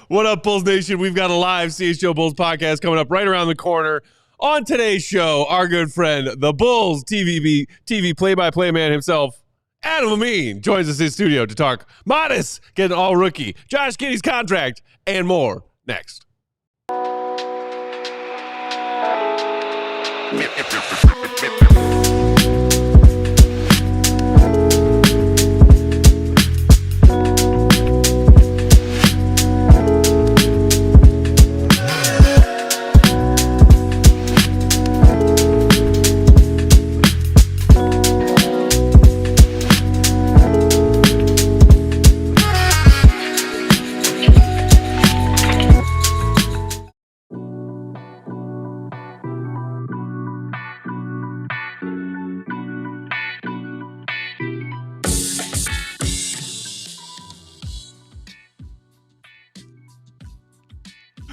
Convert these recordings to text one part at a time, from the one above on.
What up, Bulls Nation? We've got a live CHGO Bulls podcast coming up right around the corner. On today's show, our good friend, the Bulls TV play-by-play man himself, Adam Amin, joins us in studio to talk Matas getting all rookie, Josh Giddey's contract, and more next.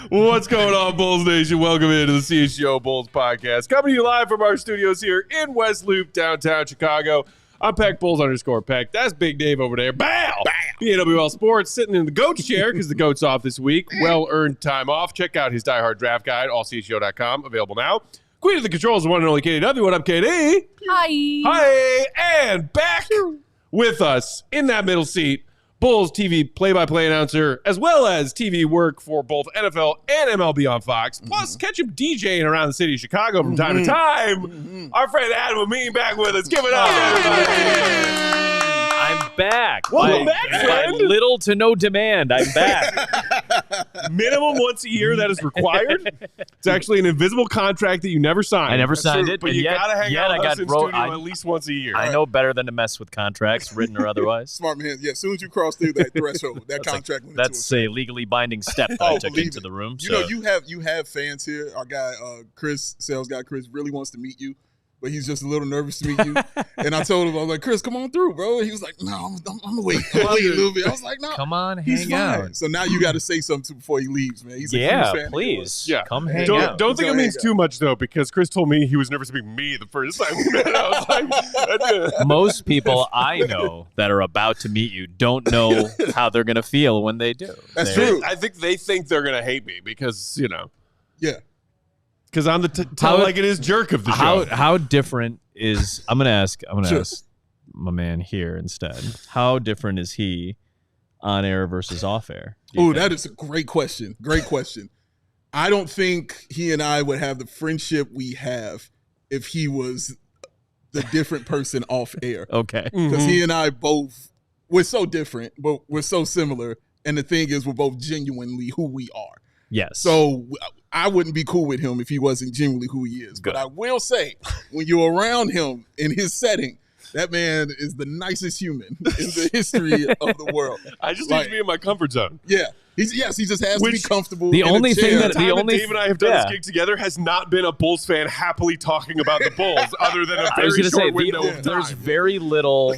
What's going on, Bulls Nation? Welcome into the CHGO Bulls podcast. Coming to you live from our studios here in West Loop, downtown Chicago. I'm Peck Bulls _Peck. That's Big Dave over there. Bow! BAWL Sports sitting in the GOAT's chair because the GOAT's off this week. Well-earned time off. Check out his diehard draft guide, allchgo.com. Available now. Queen of the Controls, the one and only Katie W. What up, Katie? Hi. Hi. And back with us in that middle seat, Bulls TV play-by-play announcer, as well as TV work for both NFL and MLB on Fox, plus catch him DJing around the city of Chicago from time to time. Our friend Adam Amin back with us. Give it up, everybody. I'm back. Welcome back, friend. By little to no demand, I'm back. Minimum once a year that is required. It's actually an invisible contract that you never signed. I never signed it, but you yet, got to hang out with us in studio at least once a year. I know better than to mess with contracts, written or otherwise. Smart man. Yeah, as soon as you cross through that threshold, that contract went That's a legally binding step that I took into the room. You know, you have fans here. Our guy, Chris, sales guy Chris, really wants to meet you, but he's just a little nervous to meet you. And I told him, I was like, Chris, come on through, bro. And he was like, no, I'm gonna wait. I'm gonna wait a little bit. I was like, no, come on, he's hang out. fine. So now you got to say something before he leaves, man. He's a huge fan. Please. Yeah, come hang out. Don't think it means too much though, because Chris told me he was nervous to meet me the first time we met. I was like, most people I know that are about to meet you don't know how they're gonna feel when they do. That's true. I think they think they're gonna hate me because yeah, because I'm the tell like it is jerk of the show. How different is I'm gonna ask my man here instead. How different is he on air versus off air? Oh, that is a great question. Great question. I don't think he and I would have the friendship we have if he was the different person off air. Okay. Because he and I both, we're so different, but we're so similar. And the thing is, we're both genuinely who we are. Yes. So I wouldn't be cool with him if he wasn't genuinely who he is. Good. But I will say, when you're around him in his setting, that man is the nicest human in the history of the world. I just need to be in my comfort zone. Yeah. He just has to be comfortable. The only thing that Dave and I have done this gig together has not been a Bulls fan happily talking about the Bulls, other than a very short window of time. There's very little.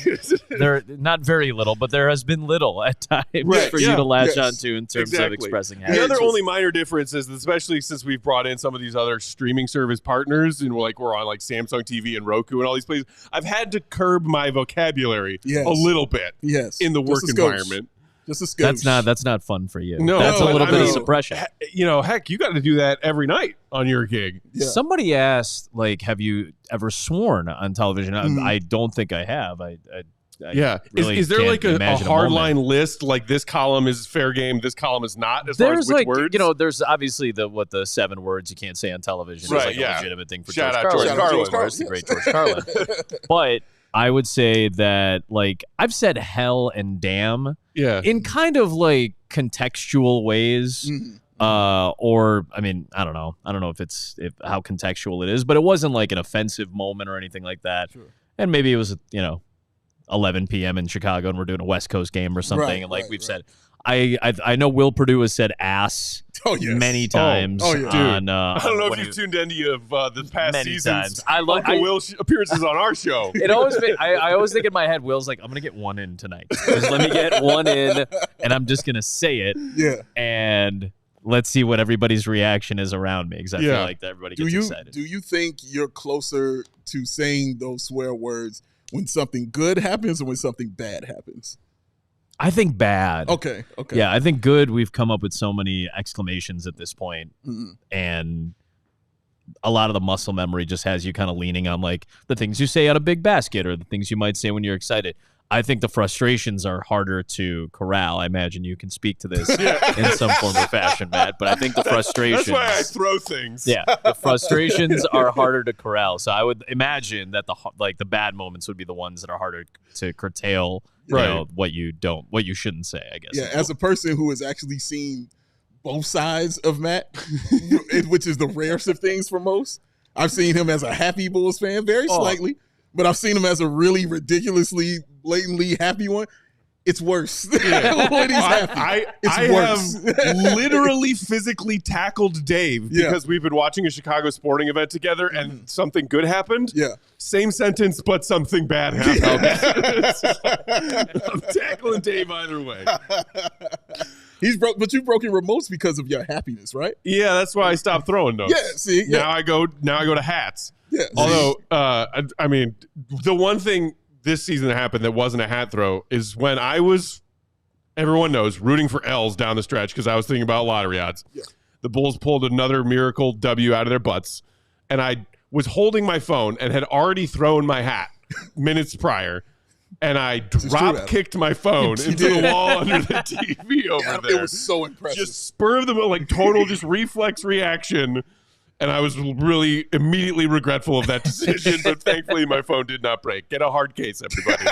Not very little, but there has been little at times for you to latch onto in terms of expressing happiness. The other only minor difference is, especially since we've brought in some of these other streaming service partners, and we're on like Samsung TV and Roku and all these places, I've had to curb my vocabulary a little bit in the work environment. Just a skosh. That's not fun for you. No, that's a little bit of suppression. Heck, you got to do that every night on your gig. Yeah. Somebody asked, like, have you ever sworn on television? I don't think I have. Really is there like a hardline list? Like, this column is fair game, this column is not. As far as which words, there's obviously the 7 words you can't say on television. Right, is like a legitimate thing for Shout out George Carlin. George The great George Carlin. But I would say that, like, I've said hell and damn in kind of like contextual ways. Or I mean, I don't know if how contextual it is, but it wasn't like an offensive moment or anything like that. Sure. And maybe it was 11 p.m. in Chicago and we're doing a West Coast game or something, and we've said, I know Will Purdue has said ass many times. Oh, yeah. Dude, I don't know if you've tuned into the past seasons. I love Will appearances on our show. I always think in my head, Will's like, I'm gonna get one in tonight. Just let me get one in, and I'm just gonna say it. Yeah. And let's see what everybody's reaction is around me, because I feel like everybody gets excited. Do you think you're closer to saying those swear words when something good happens or when something bad happens? I think bad. Okay. Yeah, I think good. We've come up with so many exclamations at this point, and a lot of the muscle memory just has you kind of leaning on like the things you say at a big basket or the things you might say when you're excited. I think the frustrations are harder to corral. I imagine you can speak to this in some form or fashion, Matt. But I think the frustrations. That's why I throw things. Yeah, the frustrations are harder to corral. So I would imagine that the bad moments would be the ones that are harder to curtail. You know, what you shouldn't say. I guess. Yeah, as a person who has actually seen both sides of Matt, which is the rarest of things for most. I've seen him as a happy Bulls fan, very slightly, but I've seen him as a really ridiculously, blatantly happy one. It's worse. When he's happy. It's worse. Have literally physically tackled Dave because we've been watching a Chicago sporting event together and something good happened. Yeah. Same sentence, but something bad happened. I'm tackling Dave either way. But you've broken remotes because of your happiness, right? Yeah, that's why I stopped throwing those. Yeah, see. Yeah. Now I go to hats. Yeah. Although, I mean, the one thing this season that happened that wasn't a hat throw is when I was, everyone knows, rooting for L's down the stretch because I was thinking about lottery odds. Yeah. The Bulls pulled another miracle W out of their butts, and I was holding my phone and had already thrown my hat minutes prior. And I drop-kicked my phone into the wall under the TV over there. It was so impressive. Just spur of the moment, like total just reflex reaction. And I was really immediately regretful of that decision, but thankfully my phone did not break. Get a hard case, everybody.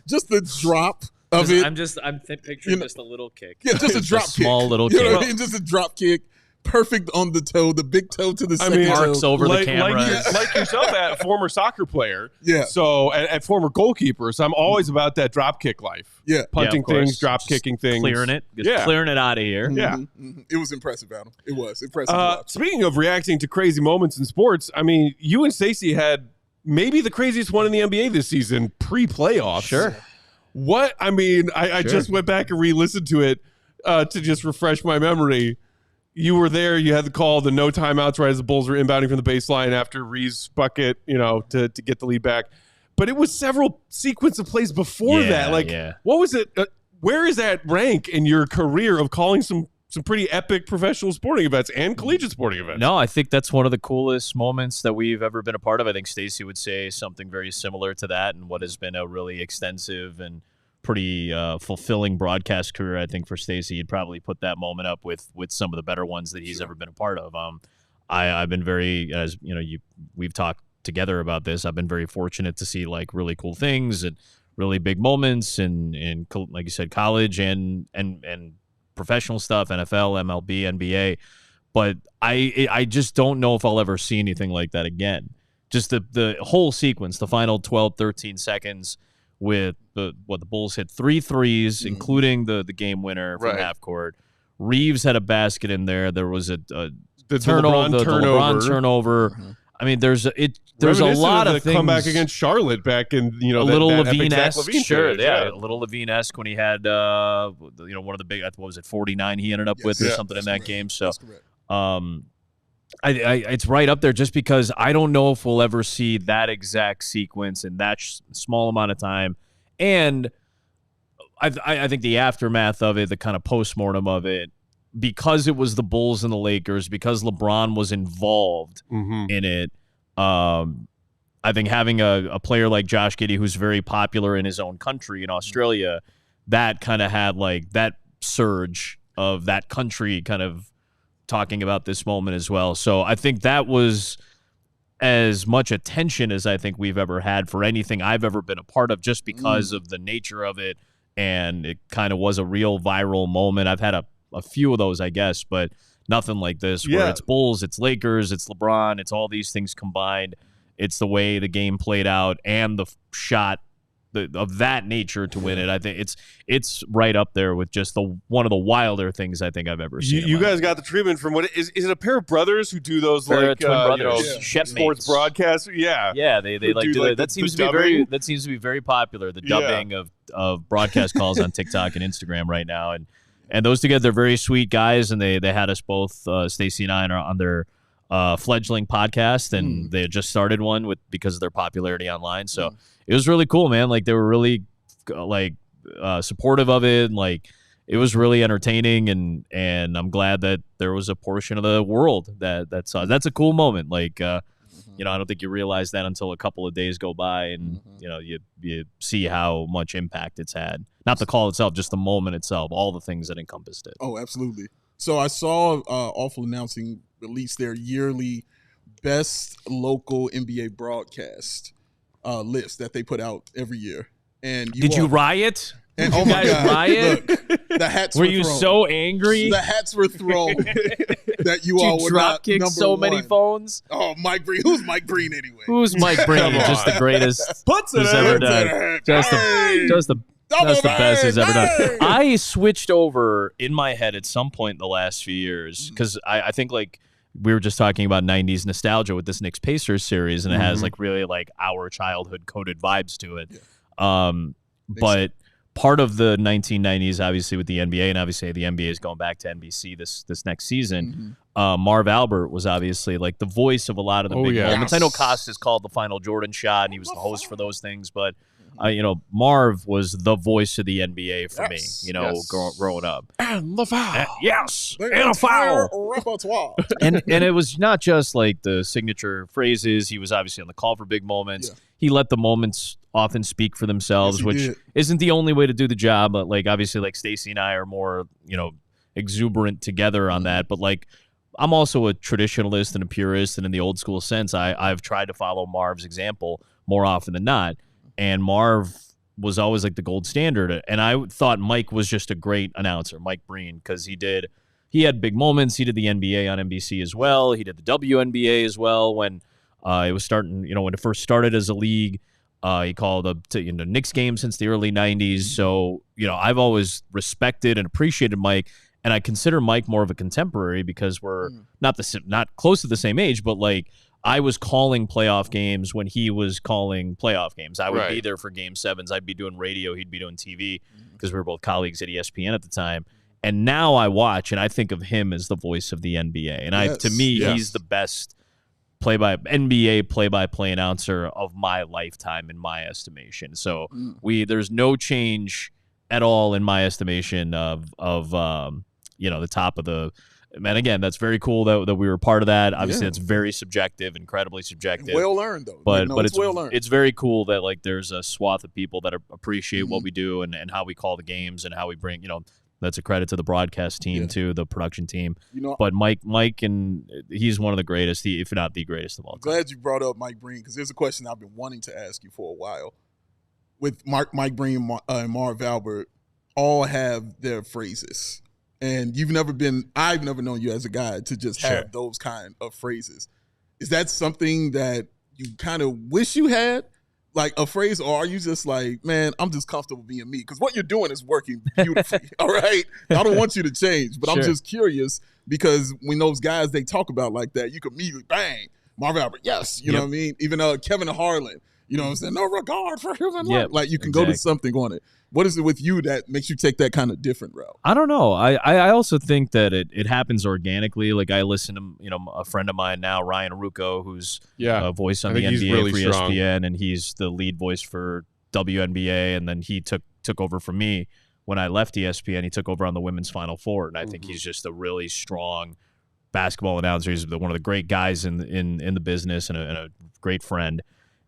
Just the drop of it. I'm picturing just a little kick. Yeah, just a drop kick. Small little kick. You know what I mean? Just a drop kick. Perfect on the toe, the big toe to the second toe. Arcs over the camera. Like yourself, a former soccer player. Yeah. So, and former goalkeeper. So I'm always about that drop kick life. Yeah. Punting things, drop kicking things. Clearing it. Clearing it out of here. Yeah. It was impressive, Adam. It was impressive. Speaking of reacting to crazy moments in sports, I mean, you and Stacey had maybe the craziest one in the NBA this season, pre-playoffs. Sure. What? I mean, I just went back and re-listened to it to just refresh my memory. You were there. You had the call, the no timeouts right as the Bulls were inbounding from the baseline after Reeves' bucket, to get the lead back. But it was several sequence of plays before that. Like, what was it? Where is that rank in your career of calling some pretty epic professional sporting events and collegiate sporting events? No, I think that's one of the coolest moments that we've ever been a part of. I think Stacey would say something very similar to that, and what has been a really extensive and pretty fulfilling broadcast career. I think for Stacey, he'd probably put that moment up with some of the better ones that he's ever been a part of. I've been very, as you know, we've talked together about this. I've been very fortunate to see like really cool things and really big moments in like you said, college and professional stuff, NFL, MLB, NBA. But I just don't know if I'll ever see anything like that again. Just the whole sequence, the final 12, 13 seconds. With the Bulls hit 3 threes, including the game winner from half court. Reeves had a basket in there. There was the LeBron turnover. I mean, there's a lot of things. Comeback against Charlotte back in a little Levine-esque, sure, a little Levine-esque when he had one of the big, what was it, 49 he ended up with or something in that game. So, it's right up there just because I don't know if we'll ever see that exact sequence in that small amount of time. And I think the aftermath of it, the kind of postmortem of it, because it was the Bulls and the Lakers, because LeBron was involved in it, I think having a player like Josh Giddey, who's very popular in his own country in Australia, that kind of had like that surge of that country kind of talking about this moment as well. So I think that was as much attention as I think we've ever had for anything I've ever been a part of, just because of the nature of it. And it kind of was a real viral moment. I've had a few of those, I guess, but nothing like this where it's Bulls, it's Lakers, it's LeBron, it's all these things combined. It's the way the game played out and the shot of that nature to win it. I think it's right up there with just one of the wilder things I think I've ever seen. You guys got the treatment from what is it a pair of brothers who do those like twin brothers, sports broadcasts? Yeah, they like do that. That seems to be very popular. The dubbing of broadcast calls on TikTok and Instagram right now, and those together, they're very sweet guys, and they had us both, Stacey and I, on their fledgling podcast, and they had just started one because of their popularity online. So it was really cool, man. Like they were really like supportive of it. And, like, it was really entertaining, and I'm glad that there was a portion of the world that saw it. That's a cool moment. Like, you know, I don't think you realize that until a couple of days go by, and you know, you see how much impact it's had. Not the call itself, just the moment itself, all the things that encompassed it. Oh, absolutely. So I saw Awful Announcing release their yearly best local NBA broadcast list that they put out every year. And did you riot? And did you guys riot? Look, the hats were you thrown. So angry? The hats were thrown that you all would drop kick so one. Many phones. Oh, Mike Breen. Who's Mike Breen anyway? Who's Mike Breen? Just the greatest Puts it ever done. Just the best he's ever done. I switched over in my head at some point in the last few years because I think, like, we were just talking about 90s nostalgia with this Knicks Pacers series, and it has like really like our childhood coded vibes to it. Yeah. But part of the 1990s, obviously, with the NBA, and obviously the NBA is going back to NBC this next season. Marv Albert was obviously like the voice of a lot of the big moments. I know Costas called the final Jordan shot, and he was the host for those things, but you know, Marv was the voice of the NBA for me, you know, growing up. And the foul. And a foul. Repertoire. and it was not just like the signature phrases. He was obviously on the call for big moments. Yeah. He let the moments often speak for themselves, which isn't the only way to do the job. But, like, obviously, like, Stacey and I are more, you know, exuberant together on that. But, like, I'm also a traditionalist and a purist, and in the old school sense, I've tried to follow Marv's example more often than not. And Marv was always like the gold standard. And I thought Mike was just a great announcer, Mike Breen, because he had big moments. He did the NBA on NBC as well. He did the WNBA as well when it was starting, you know, when it first started as a league. He called up to, you know, Knicks games since the early 90s. So, you know, I've always respected and appreciated Mike. And I consider Mike more of a contemporary because we're not close to the same age, but, like, I was calling playoff games when he was calling playoff games. I would be there for game sevens. I'd be doing radio. He'd be doing TV because we were both colleagues at ESPN at the time. And now I watch, and I think of him as the voice of the NBA. And to me, he's the best NBA play-by-play announcer of my lifetime, in my estimation. So there's no change at all in my estimation of you know, the top of the. And again, that's very cool that we were part of that. Obviously, that's very subjective, incredibly subjective. Well earned, though. But it's well earned. It's very cool that, like, there's a swath of people that appreciate what we do and how we call the games and how we bring, you know, that's a credit to the broadcast team too, the production team. You know, but Mike, and he's one of the greatest, if not the greatest of all time. Glad you brought up Mike Breen, because there's a question I've been wanting to ask you for a while. With Mike Breen and Marv Albert, all have their phrases. And I've never known you as a guy to just have those kind of phrases. Is that something that you kind of wish you had, like a phrase, or are you just like, man, I'm just comfortable being me? Because what you're doing is working beautifully, all right? I don't want you to change, but I'm just curious because when those guys, they talk about like that, you can immediately, bang, Marv Albert, yes, you know what I mean? Even Kevin Harlan, you know what I'm saying? No regard for human life. Like, you can go to something on it. What is it with you that makes you take that kind of different route? I don't know. I also think that it happens organically. Like, I listen to, you know, a friend of mine now, Ryan Rucco, who's a voice on the NBA really for ESPN, and he's the lead voice for WNBA, and then he took over from me when I left ESPN. He took over on the Women's Final Four, and I think he's just a really strong basketball announcer. He's one of the great guys in the business and a great friend.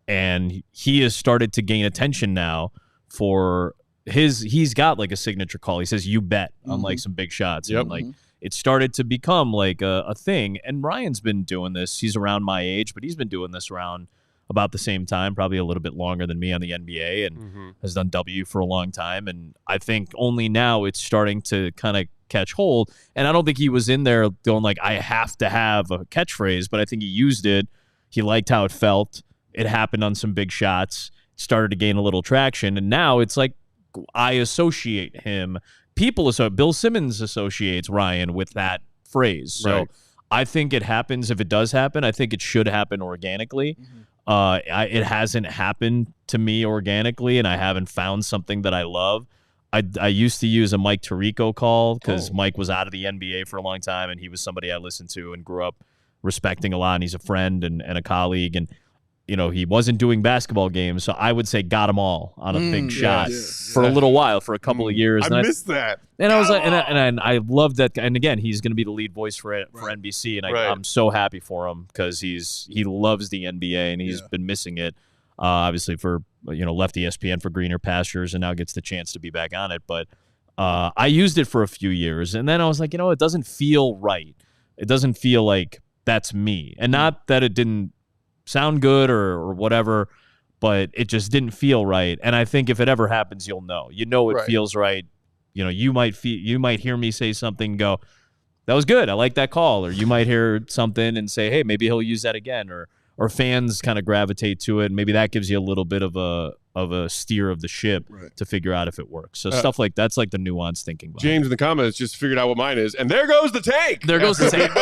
And he has started to gain attention now for he's got like a signature call. He says, "You bet," on like some big shots. And like, it started to become like a thing. And Ryan's been doing this. He's around my age, but he's been doing this around about the same time, probably a little bit longer than me on the NBA, and has done W for a long time. And I think only now it's starting to kind of catch hold. And I don't think he was in there going like, I have to have a catchphrase, but I think he used it. He liked how it felt. It happened on some big shots, started to gain a little traction. And now it's like, I associate him. Bill Simmons associates Ryan with that phrase. So I think it happens. If it does happen, I think it should happen organically. It hasn't happened to me organically, and I haven't found something that I love. I used to use a Mike Tirico call because Mike was out of the NBA for a long time, and he was somebody I listened to and grew up respecting a lot, and he's a friend and a colleague. And he wasn't doing basketball games, so I would say got them all on a big shot for a little while, for a couple of years. I missed that. And I was like, and I love that. And again, he's going to be the lead voice for NBC, and I'm so happy for him because he loves the NBA and he's been missing it. Obviously, for left ESPN for greener pastures, and now gets the chance to be back on it. But I used it for a few years, and then I was like, it doesn't feel right. It doesn't feel like that's me, and not that it didn't sound good or whatever, but it just didn't feel right. And I think if it ever happens, you'll know. It feels right. You might hear me say something and go, that was good, I like that call. Or you might hear something and say, hey, maybe he'll use that again. Or fans kind of gravitate to it, and maybe that gives you a little bit of a steer of the ship to figure out if it works. So stuff like that's like the nuanced thinking. James in the comments just figured out what mine is, and there goes the take. There goes the take.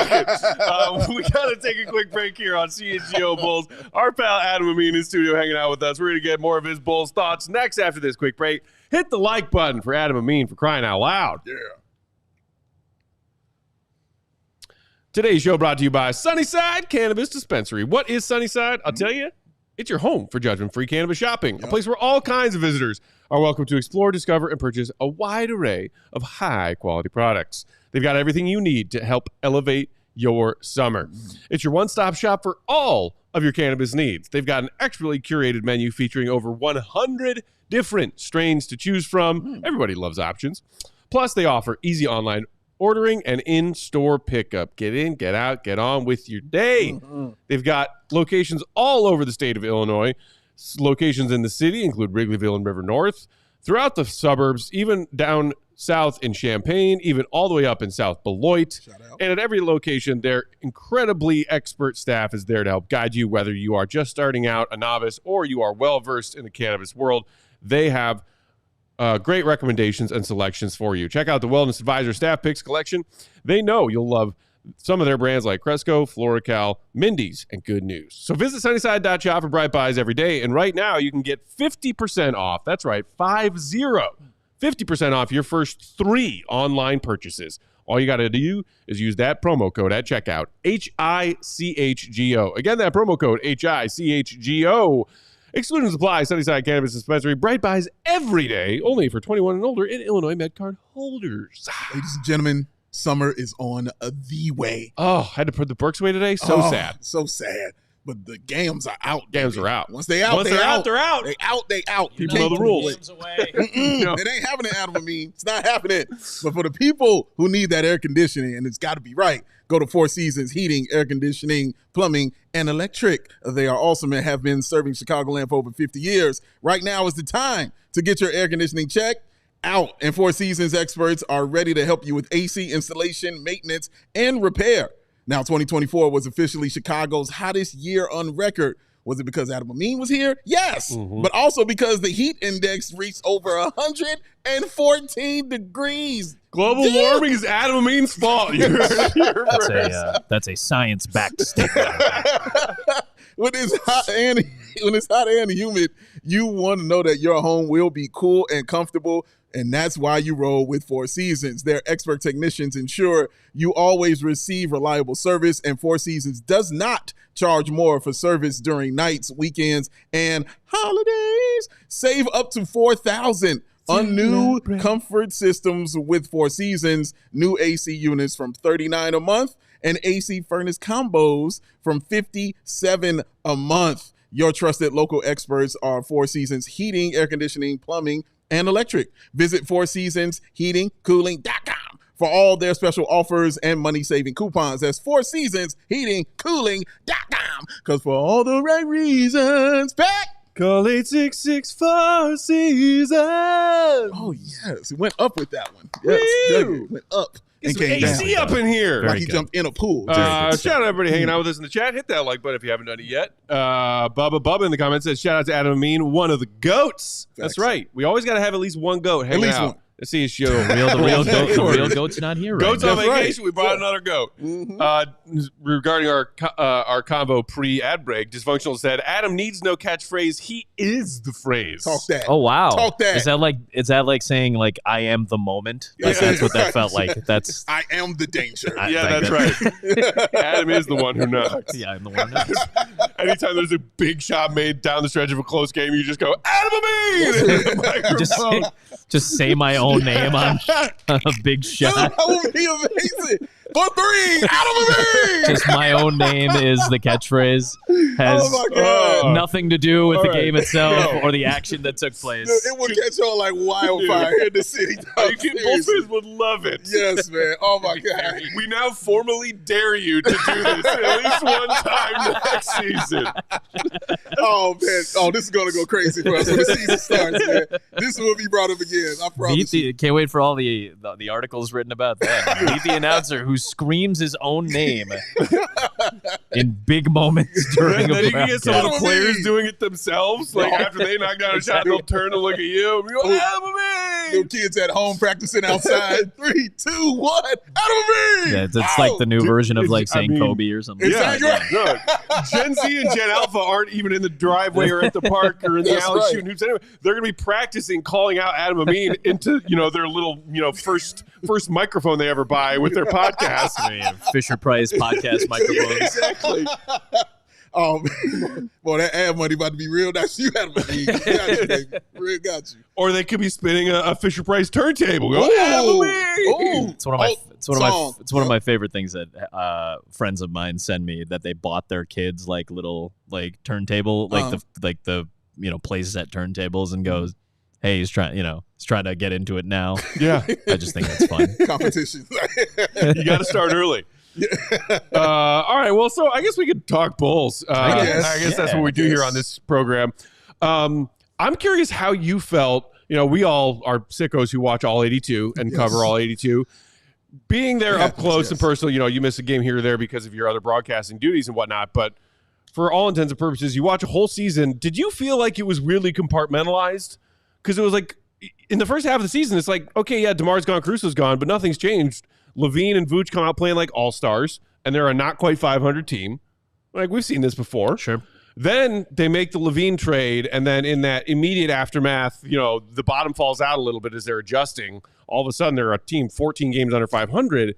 We gotta take a quick break here on CHGO Bulls. Our pal Adam Amin in studio hanging out with us. We're gonna get more of his Bulls thoughts next after this quick break. Hit the like button for Adam Amin, for crying out loud. Yeah. Today's show brought to you by Sunnyside Cannabis Dispensary. What is Sunnyside? I'll tell you. It's your home for judgment-free cannabis shopping, a place where all kinds of visitors are welcome to explore, discover, and purchase a wide array of high-quality products. They've got everything you need to help elevate your summer. It's your one-stop shop for all of your cannabis needs. They've got an expertly curated menu featuring over 100 different strains to choose from. Everybody loves options. Plus, they offer easy online ordering and in-store pickup. Get in, get out, get on with your day. They've got locations all over the state of Illinois. Locations in the city include Wrigleyville and River North, throughout the suburbs, even down south in Champaign, even all the way up in South Beloit. And at every location, their incredibly expert staff is there to help guide you, whether you are just starting out, a novice, or you are well-versed in the cannabis world. They have great recommendations and selections for you. Check out the Wellness Advisor Staff Picks collection. They know you'll love some of their brands like Cresco, Florical, Mindy's, and Good News. So visit Sunnyside.shop for bright buys every day. And right now, you can get 50% off. That's right, 50% off your first 3 online purchases. All you got to do is use that promo code at checkout, HICHGO. Again, that promo code, HICHGO. Exclusions apply. Sunnyside Cannabis Dispensary. Bright buys every day. Only for 21 and older in Illinois MedCard holders. Ladies and gentlemen, summer is on the way. Oh, had to put the Burks away today? So sad. So sad. But the games are out. Games are out. Once they're out. They're out. They out. People know the rules. It ain't happening, Adam Amin. It's not happening. But for the people who need that air conditioning, and it's got to be right, go to Four Seasons Heating, Air Conditioning, Plumbing, and Electric. They are awesome and have been serving Chicagoland for over 50 years. Right now is the time to get your air conditioning checked out. And Four Seasons experts are ready to help you with AC installation, maintenance, and repair. Now, 2024 was officially Chicago's hottest year on record. Was it because Adam Amin was here? Yes, but also because the heat index reached over 114 degrees. Global warming is Adam Amin's fault. That's a science-backed statement. When it's hot and humid, you want to know that your home will be cool and comfortable. And that's why you roll with Four Seasons. Their expert technicians ensure you always receive reliable service, and Four Seasons does not charge more for service during nights, weekends, and holidays. Save up to $4,000 on new comfort systems with Four Seasons. New AC units from $39 a month and AC furnace combos from $57 a month. Your trusted local experts are Four Seasons Heating, Air Conditioning, Plumbing, and Electric. Visit fourseasonsheatingcooling.com for all their special offers and money-saving coupons. That's fourseasonsheatingcooling.com. Because for all the right reasons, Peck! Call 866-4 Seasons. Oh, yes. It went up with that one. Yes. It went up. Get some AC up in here. Like he jumped in a pool. Shout out everybody hanging out with us in the chat. Hit that like button if you haven't done it yet. Bubba in the comments says, shout out to Adam Amin, one of the GOATs. That's right. We always got to have at least one GOAT hanging out. The CHGO. The real goat's not here. Goat's right on now. vacation. We brought another goat. Regarding our convo pre-ad break, Dysfunctional said, Adam needs no catchphrase. He is the phrase. Talk that. Oh wow. Talk that. Is that like saying like I am the moment? Like, that's what that felt like. That's I am the danger. that's right. Adam is the one who knocks. Yeah, I'm the one who knocks. Anytime there's a big shot made down the stretch of a close game, you just go, Adam Amin! just say my own name on a big shot. That would be amazing. For 3, Adam Amin! Just my own name is the catchphrase. Has nothing to do with the game itself or the action that took place. Dude, it would catch on like wildfire in the city. Bulls fans would love it. Yes, man. Oh, my God. We now formally dare you to do this at least one time next season. Oh, man. Oh, this is going to go crazy for us when the season starts, man. This will be brought up again. I promise you. Can't wait for all the articles written about that. Meet the announcer who screams his own name in big moments during a then you can get some of the Adam players Amin! doing it themselves. Like after they knock down a shot, they'll turn and look at you. And you go, Adam Amin! Little kids at home practicing outside. 3, 2, 1. Adam Amin! Yeah, it's like the new version of like saying Kobe or something. Exactly. Yeah. Gen Z and Gen Alpha aren't even in the driveway or at the park or in the alley shooting hoops. Anyway, they're going to be practicing calling out Adam Amin into their little first microphone they ever buy with their podcast. Fisher Price podcast microphones. Exactly. Oh, man. Boy, that ad money about to be real. That's you, Adam Amin. Got you, baby. Real got you. Or they could be spinning a Fisher Price turntable. Go, Adam Amin! It's one of my favorite things that friends of mine send me, that they bought their kids like little like turntable, like the plays at turntables, and goes, hey, he's trying to get into it now. Yeah. I just think that's fun. Competition. You got to start early. All right. Well, so I guess we could talk Bulls. I guess that's what we do here on this program. I'm curious how you felt. We all are sickos who watch all 82 and cover all 82. Being there up close and personal, you miss a game here or there because of your other broadcasting duties and whatnot. But for all intents and purposes, you watch a whole season. Did you feel like it was really compartmentalized? Because it was like in the first half of the season, it's like, okay, yeah, DeMar's gone, Caruso's gone, but nothing's changed. Levine and Vooch come out playing like all-stars, and they're a not quite 500 team. Like, we've seen this before. Sure. Then they make the Levine trade, and then in that immediate aftermath, the bottom falls out a little bit as they're adjusting. All of a sudden, they're a team 14 games under 500,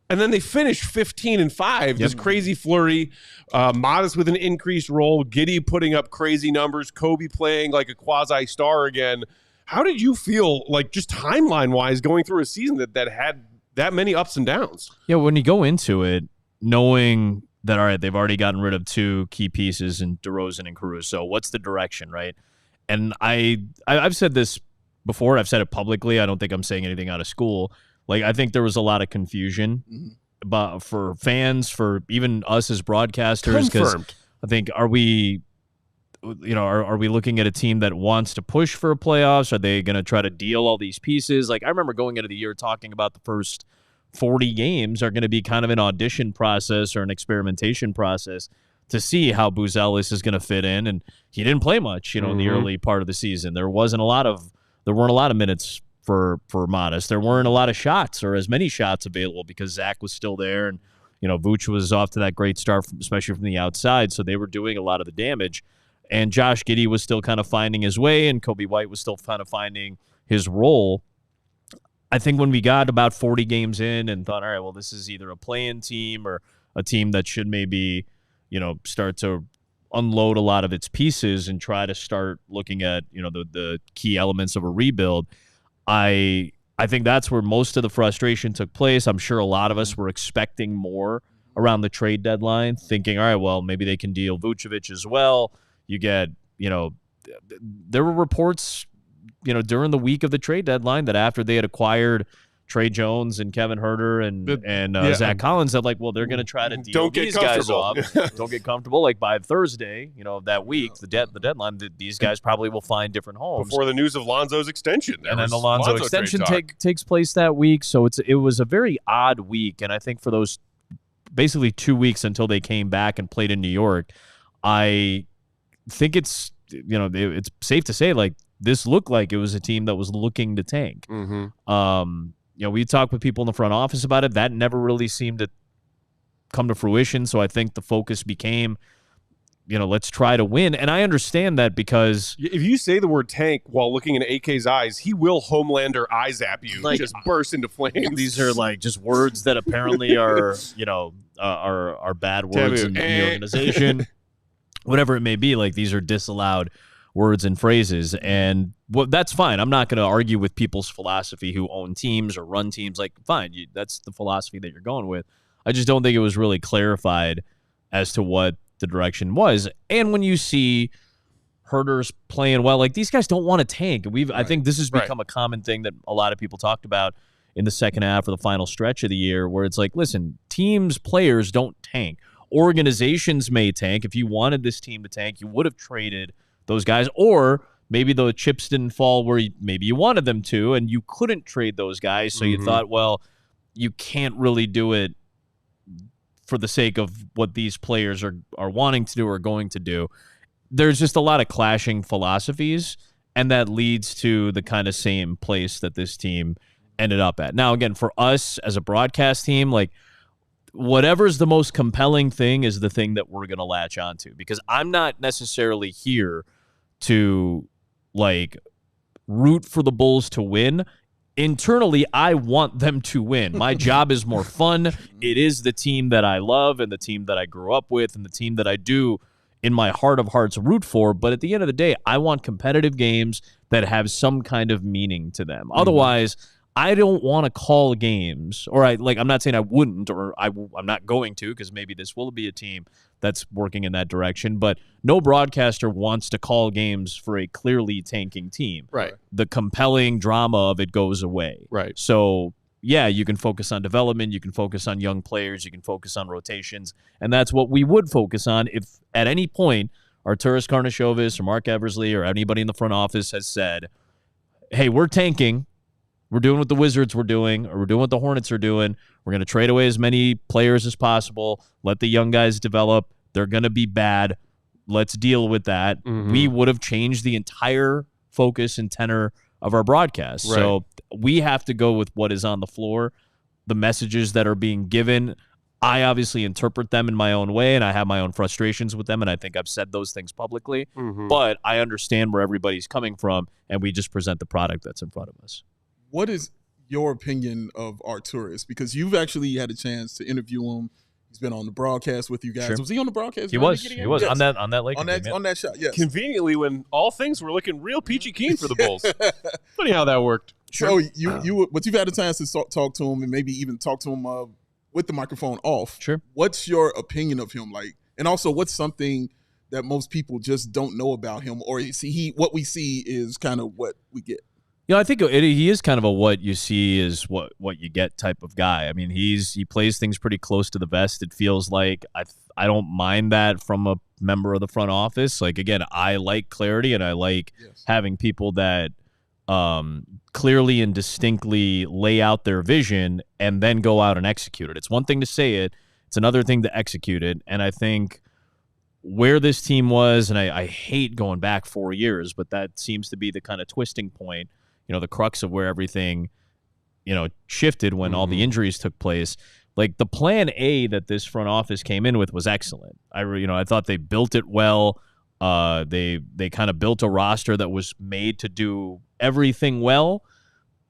and then they finish 15-5. This crazy flurry. Matas with an increased role. Giddey putting up crazy numbers. Coby playing like a quasi-star again. How did you feel, like, just timeline-wise, going through a season that had that many ups and downs? Yeah, when you go into it, knowing that, all right, they've already gotten rid of 2 key pieces in DeRozan and Caruso, what's the direction, right? And I've said this before. I've said it publicly. I don't think I'm saying anything out of school. Like, I think there was a lot of confusion about, for fans, for even us as broadcasters. Confirmed. I think, are we looking at a team that wants to push for playoffs? Are they going to try to deal all these pieces? Like, I remember going into the year talking about the first 40 games are going to be kind of an audition process or an experimentation process to see how Buzelis is going to fit in. And he didn't play much, in the early part of the season. There weren't a lot of minutes for Matas. There weren't a lot of shots or as many shots available because Zach was still there, and Vooch was off to that great start, especially from the outside. So they were doing a lot of the damage. And Josh Giddey was still kind of finding his way, and Coby White was still kind of finding his role. I think when we got about 40 games in and thought, all right, well, this is either a play-in team or a team that should maybe, start to unload a lot of its pieces and try to start looking at, the key elements of a rebuild. I think that's where most of the frustration took place. I'm sure a lot of us were expecting more around the trade deadline, thinking, all right, well, maybe they can deal Vucevic as well. You get, there were reports, during the week of the trade deadline that after they had acquired Trey Jones and Kevin Huerter and Zach Collins, that like, well, they're going to try to deal these guys off. Don't get comfortable. Like by Thursday, that week, the deadline, these guys probably will find different homes. Before the news of Lonzo's extension. And then the Lonzo extension takes place that week. So it was a very odd week. And I think for those basically 2 weeks until they came back and played in New York, I think it's it's safe to say, like, this looked like it was a team that was looking to tank. We talked with people in the front office about it. That never really seemed to come to fruition. So I think the focus became, let's try to win. And I understand that, because if you say the word tank while looking in AK's eyes, he will Homelander eye zap you, like, just burst into flames. These are like just words that apparently are, are bad words in the organization. Whatever it may be, like, these are disallowed words and phrases. And that's fine. I'm not going to argue with people's philosophy who own teams or run teams. Like, fine, that's the philosophy that you're going with. I just don't think it was really clarified as to what the direction was. And when you see herders playing well, like, these guys don't want to tank. I think this has become a common thing that a lot of people talked about in the second half or the final stretch of the year, where it's like, listen, teams, players don't tank. Organizations may tank. If you wanted this team to tank, you would have traded those guys, or maybe the chips didn't fall where maybe you wanted them to, and you couldn't trade those guys. So you thought, well, you can't really do it for the sake of what these players are wanting to do or going to do. There's just a lot of clashing philosophies, and that leads to the kind of same place that this team ended up at. Now, again, for us as a broadcast team, like, whatever's the most compelling thing is the thing that we're going to latch onto, because I'm not necessarily here to, like, root for the Bulls to win. Internally, I want them to win. My job is more fun. It is the team that I love and the team that I grew up with and the team that I do in my heart of hearts root for. But at the end of the day, I want competitive games that have some kind of meaning to them. Otherwise, I don't want to call games, or I'm not saying I wouldn't, or I'm not going to, because maybe this will be a team that's working in that direction, but no broadcaster wants to call games for a clearly tanking team. Right. The compelling drama of it goes away. Right. So, yeah, you can focus on development, you can focus on young players, you can focus on rotations, and that's what we would focus on if at any point Arturas Karnisovas or Mark Eversley or anybody in the front office has said, hey, we're tanking. We're doing what the Wizards were doing, or we're doing what the Hornets are doing. We're going to trade away as many players as possible. Let the young guys develop. They're going to be bad. Let's deal with that. We would have changed the entire focus and tenor of our broadcast. Right. So we have to go with what is on the floor, the messages that are being given. I obviously interpret them in my own way, and I have my own frustrations with them, and I think I've said those things publicly. But I understand where everybody's coming from, and we just present the product that's in front of us. What is your opinion of Arturas? Because you've actually had a chance to interview him. He's been on the broadcast with you guys. Sure. Was he on the broadcast? He was. He was. Yes. on that Lakers game, on that shot. Yes. Conveniently, when all things were looking real peachy keen for the Bulls. Funny how that worked. Sure. So you've had a chance to talk to him, and maybe even talk to him with the microphone off. Sure. What's your opinion of him like? And also, what's something that most people just don't know about him, or what we see is kind of what we get? I think he is kind of a what you see is what you get type of guy. I mean, he plays things pretty close to the vest. It feels like I don't mind that from a member of the front office. Like, again, I like clarity, and I like having people that clearly and distinctly lay out their vision and then go out and execute it. It's one thing to say it. It's another thing to execute it. And I think where this team was, and I hate going back 4 years, but that seems to be the kind of twisting point, the crux of where everything, shifted when all the injuries took place. Like, the plan A that this front office came in with was excellent. I thought they built it well. They kind of built a roster that was made to do everything well,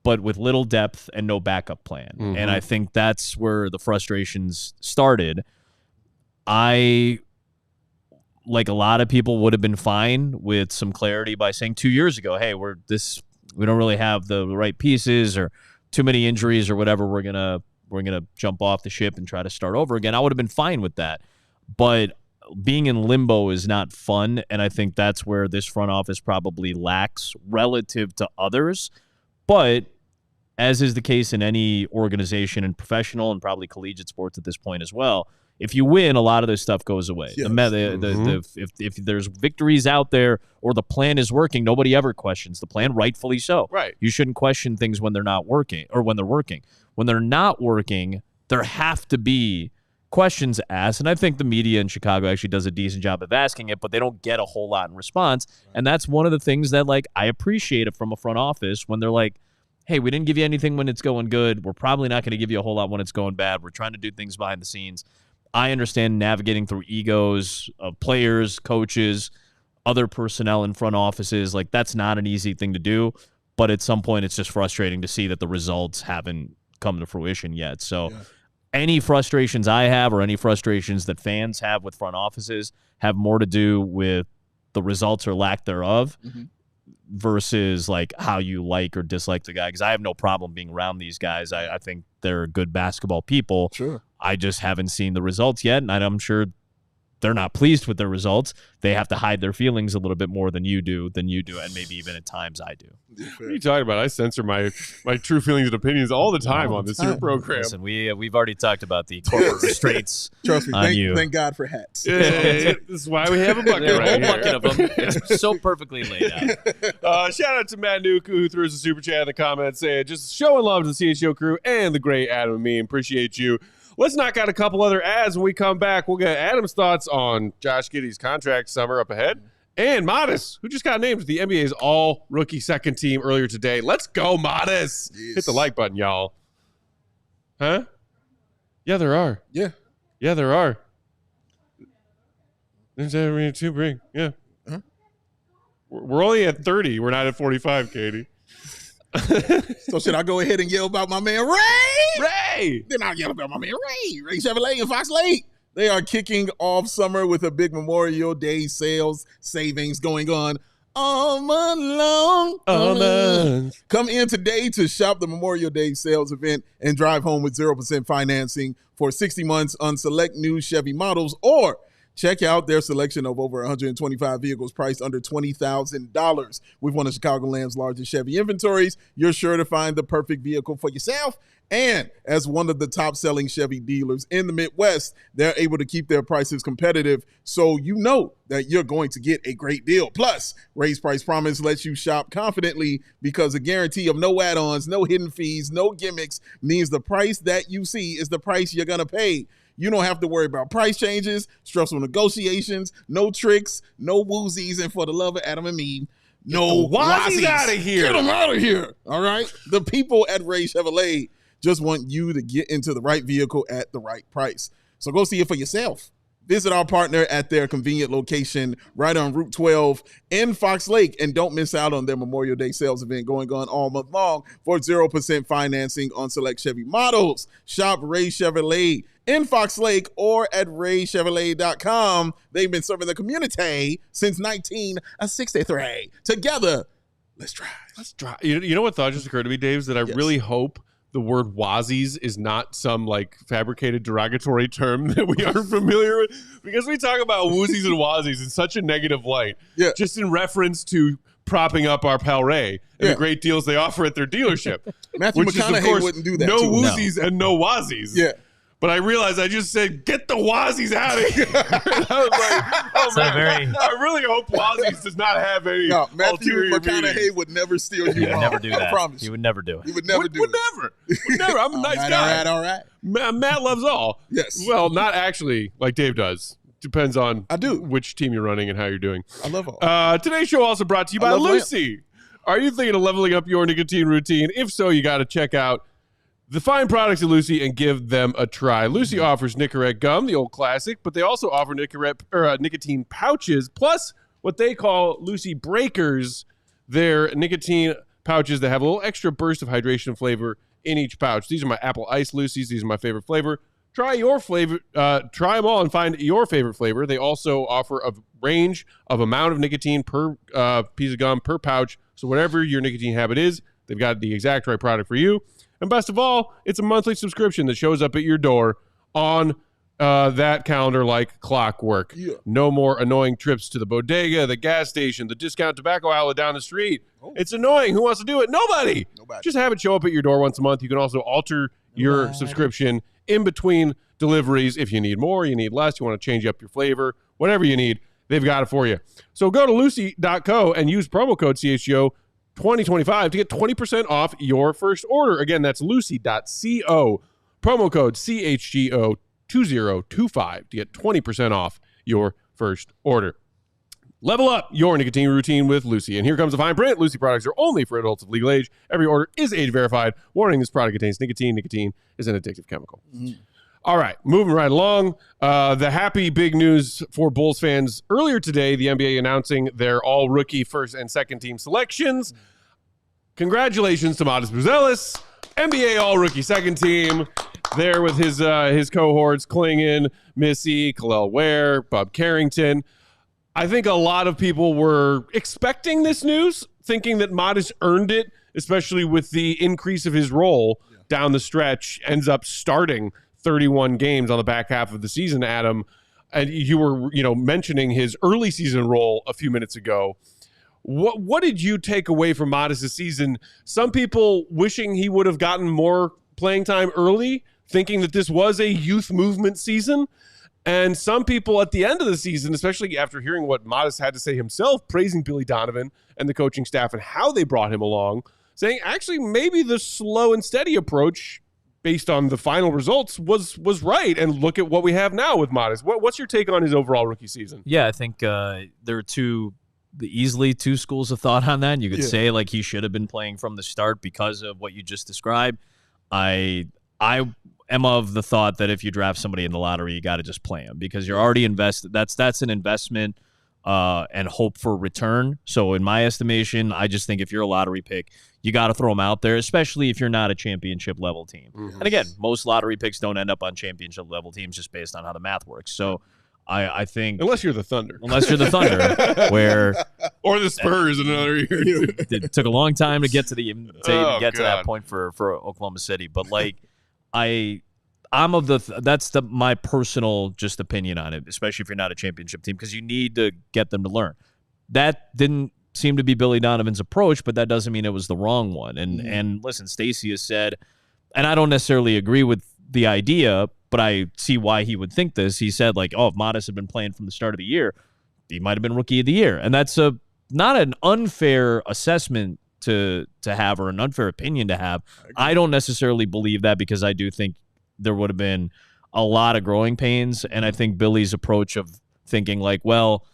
but with little depth and no backup plan. And I think that's where the frustrations started. Like a lot of people, would have been fine with some clarity by saying 2 years ago, hey, we don't really have the right pieces or too many injuries or whatever. We're gonna jump off the ship and try to start over again. I would have been fine with that. But being in limbo is not fun, and I think that's where this front office probably lacks relative to others. But as is the case in any organization and professional and probably collegiate sports at this point as well, if you win, a lot of this stuff goes away. Yes. If there's victories out there or the plan is working, nobody ever questions the plan, rightfully so. Right. You shouldn't question things when they're not working or when they're working. When they're not working, there have to be questions asked, and I think the media in Chicago actually does a decent job of asking it, but they don't get a whole lot in response. And that's one of the things that, like, I appreciate it from a front office when they're like, hey, we didn't give you anything when it's going good. We're probably not going to give you a whole lot when it's going bad. We're trying to do things behind the scenes. I understand navigating through egos of players, coaches, other personnel in front offices. Like, that's not an easy thing to do, but at some point it's just frustrating to see that the results haven't come to fruition yet. So any frustrations I have or any frustrations that fans have with front offices have more to do with the results or lack thereof versus like how you like or dislike the guy. Because I have no problem being around these guys. I think they're good basketball people. Sure. I just haven't seen the results yet, and I'm sure they're not pleased with their results. They have to hide their feelings a little bit more than you do, and maybe even at times I do. What are you talking about? I censor my true feelings and opinions all the time on this here program. Listen, we've already talked about the corporate restraints. Trust me, on you. Thank God for hats. Yeah, this is why we have a bucket right here. Bucket of them. It's so perfectly laid out. Shout out to Matt Nuke, who threw us a super chat in the comments saying, just showing love to the CHGO crew and the great Adam Amin. Appreciate you. Let's knock out a couple other ads. When we come back, we'll get Adam's thoughts on Josh Giddey's contract summer up ahead. And Matas, who just got named to the NBA's all-rookie second team earlier today. Let's go, Matas. Yes. Hit the like button, y'all. Huh? Yeah, there are. Yeah. Yeah, there are. There's every two bring. Yeah. Huh? We're only at 30. We're not at 45, Katie. So should I go ahead and yell about my man Ray? Ray! Then I'll yell about my man Ray Chevrolet and Fox Lake. They are kicking off summer with a big Memorial Day sales savings going on all month long. Come in today to shop the Memorial Day sales event and drive home with 0% financing for 60 months on select new Chevy models, or check out their selection of over 125 vehicles priced under $20,000. With one of Chicagoland's largest Chevy inventories, you're sure to find the perfect vehicle for yourself. And as one of the top-selling Chevy dealers in the Midwest, they're able to keep their prices competitive, so you know that you're going to get a great deal. Plus, Ray's Price Promise lets you shop confidently because a guarantee of no add-ons, no hidden fees, no gimmicks means the price that you see is the price you're going to pay. You don't have to worry about price changes, stressful negotiations, no tricks, no woozies, and for the love of Adam Amin, no Wazzies out of here. Get them out of here, all right? The people at Ray Chevrolet just want you to get into the right vehicle at the right price. So go see it for yourself. Visit our partner at their convenient location right on Route 12 in Fox Lake. And don't miss out on their Memorial Day sales event going on all month long for 0% financing on select Chevy models. Shop Ray Chevrolet in Fox Lake or at raychevrolet.com. They've been serving the community since 1963. Together, let's try. Let's try. You know what thought just occurred to me, Dave, is that I really hope the word Wazzies is not some like fabricated derogatory term that we aren't familiar with, because we talk about woozies and wazzies in such a negative light, just in reference to propping up our pal Ray and the great deals they offer at their dealership. Matthew McConaughey wouldn't do that. No woozies and no wazzies. Yeah. But I realized I just said, get the Wazzies out of here. I was like, oh, man. I really hope Wazzies does not have any Matthew ulterior McConaughey meanings. would never steal you wrong. Never do that. I promise. He would never do it. He would never do it. Would never. I'm a nice guy. All right. Matt loves all. Yes. Well, not actually like Dave does. Depends on I do. which team you're running and how you're doing. I love all. Today's show also brought to you by Lucy. Are you thinking of leveling up your nicotine routine? If so, you got to check out the fine products at Lucy and give them a try. Lucy offers Nicorette gum, the old classic, but they also offer nicotine pouches, plus what they call Lucy Breakers. They're nicotine pouches that have a little extra burst of hydration and flavor in each pouch. These are my apple ice Lucy's. These are my favorite flavor. Try your flavor. Try them all and find your favorite flavor. They also offer a range of amount of nicotine per piece of gum, per pouch. So whatever your nicotine habit is, they've got the exact right product for you. And best of all, it's a monthly subscription that shows up at your door on that calendar like clockwork. Yeah. No more annoying trips to the bodega, the gas station, the discount tobacco outlet down the street. Oh. It's annoying. Who wants to do it? Nobody. Just have it show up at your door once a month. You can also alter your subscription in between deliveries. If you need more, you need less, you want to change up your flavor, whatever you need, they've got it for you. So go to lucy.co and use promo code CHGO 2025 to get 20% off your first order. Again, that's lucy.co. Promo code CHGO 2025 to get 20% off your first order. Level up your nicotine routine with Lucy. And here comes the fine print. Lucy products are only for adults of legal age. Every order is age verified. Warning, this product contains nicotine. Nicotine is an addictive chemical. All right, moving right along. The happy big news for Bulls fans. Earlier today, the NBA announcing their all-rookie first and second team selections. Congratulations to Matas Buzelis, NBA all-rookie second team. There with his cohorts, Klingon, Missy, Khalil Ware, Bob Carrington. I think a lot of people were expecting this news, thinking that Matas earned it, especially with the increase of his role down the stretch, ends up starting 31 games on the back half of the season, Adam. And you were, mentioning his early season role a few minutes ago. What did you take away from Matas' season? Some people wishing he would have gotten more playing time early, thinking that this was a youth movement season. And some people at the end of the season, especially after hearing what Matas had to say himself, praising Billy Donovan and the coaching staff and how they brought him along, saying actually maybe the slow and steady approach based on the final results was right. And look at what we have now with Matas. What's your take on his overall rookie season? Yeah, I think there are easily two schools of thought on that. You could say like he should have been playing from the start because of what you just described. I am of the thought that if you draft somebody in the lottery, you got to just play him because you're already invested. That's an investment and hope for return. So in my estimation, I just think if you're a lottery pick, you got to throw them out there, especially if you're not a championship level team. And again, most lottery picks don't end up on championship level teams just based on how the math works. So I think unless you're the Thunder, where or the Spurs in another year. It took a long time to get to to that point for Oklahoma City, but like I'm of that's my personal just opinion on it, especially if you're not a championship team, because you need to get them to learn. That didn't seem to be Billy Donovan's approach, but that doesn't mean it was the wrong one. And listen, Stacey has said, and I don't necessarily agree with the idea, but I see why he would think this. He said like, oh, if Matas had been playing from the start of the year, he might have been rookie of the year. And that's not an unfair assessment to have or an unfair opinion to have. I don't necessarily believe that because I do think there would have been a lot of growing pains. And I think Billy's approach of thinking like, well,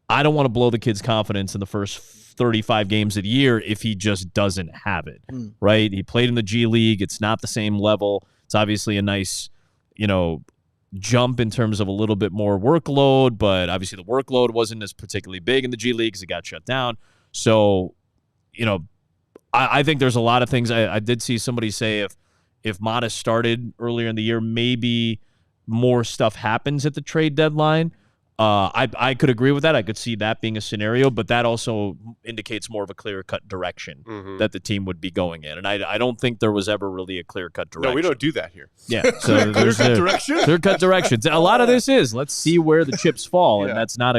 I don't want to blow the kid's confidence in the first 35 games of the year if he just doesn't have it, right? He played in the G League. It's not the same level. It's obviously a nice, jump in terms of a little bit more workload, but obviously the workload wasn't as particularly big in the G League because it got shut down. So, I think there's a lot of things. I did see somebody say if Matas started earlier in the year, maybe more stuff happens at the trade deadline. I could agree with that. I could see that being a scenario, but that also indicates more of a clear-cut direction that the team would be going in. And I don't think there was ever really a clear-cut direction. No, we don't do that here. Yeah. So clear-cut direction? Clear-cut directions. A lot of this is, let's see where the chips fall. And that's not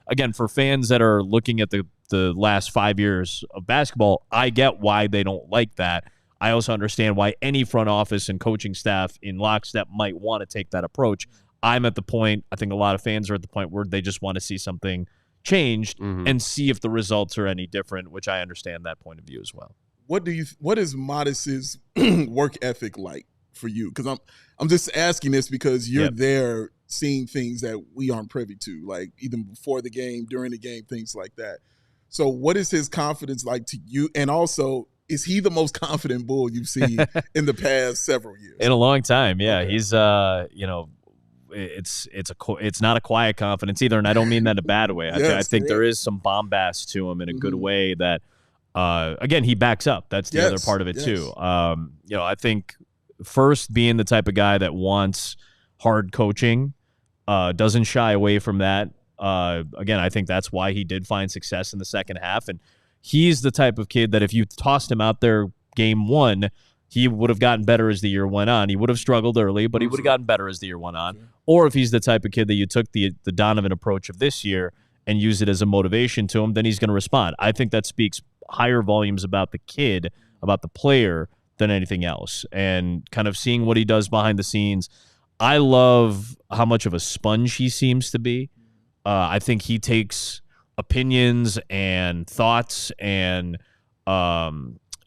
again, for fans that are looking at the last 5 years of basketball, I get why they don't like that. I also understand why any front office and coaching staff in lockstep might want to take that approach. I'm at the point, I think a lot of fans are at the point where they just want to see something changed and see if the results are any different, which I understand that point of view as well. What is Matas's work ethic like for you? Because I'm just asking this because you're there seeing things that we aren't privy to, like even before the game, during the game, things like that. So what is his confidence like to you? And also, is he the most confident Bull you've seen in the past several years? In a long time, yeah. Okay. He's it's not a quiet confidence either, and I don't mean that in a bad way. I think there is some bombast to him in a good way that, again, he backs up. That's the other part of it too. I think first being the type of guy that wants hard coaching, doesn't shy away from that. Again, I think that's why he did find success in the second half, and he's the type of kid that if you tossed him out there game one, he would have gotten better as the year went on. He would have struggled early, but he would have gotten better as the year went on. Or if he's the type of kid that you took the Donovan approach of this year and use it as a motivation to him, then he's going to respond. I think that speaks higher volumes about the kid, about the player, than anything else. And kind of seeing what he does behind the scenes, I love how much of a sponge he seems to be. I think he takes opinions and thoughts and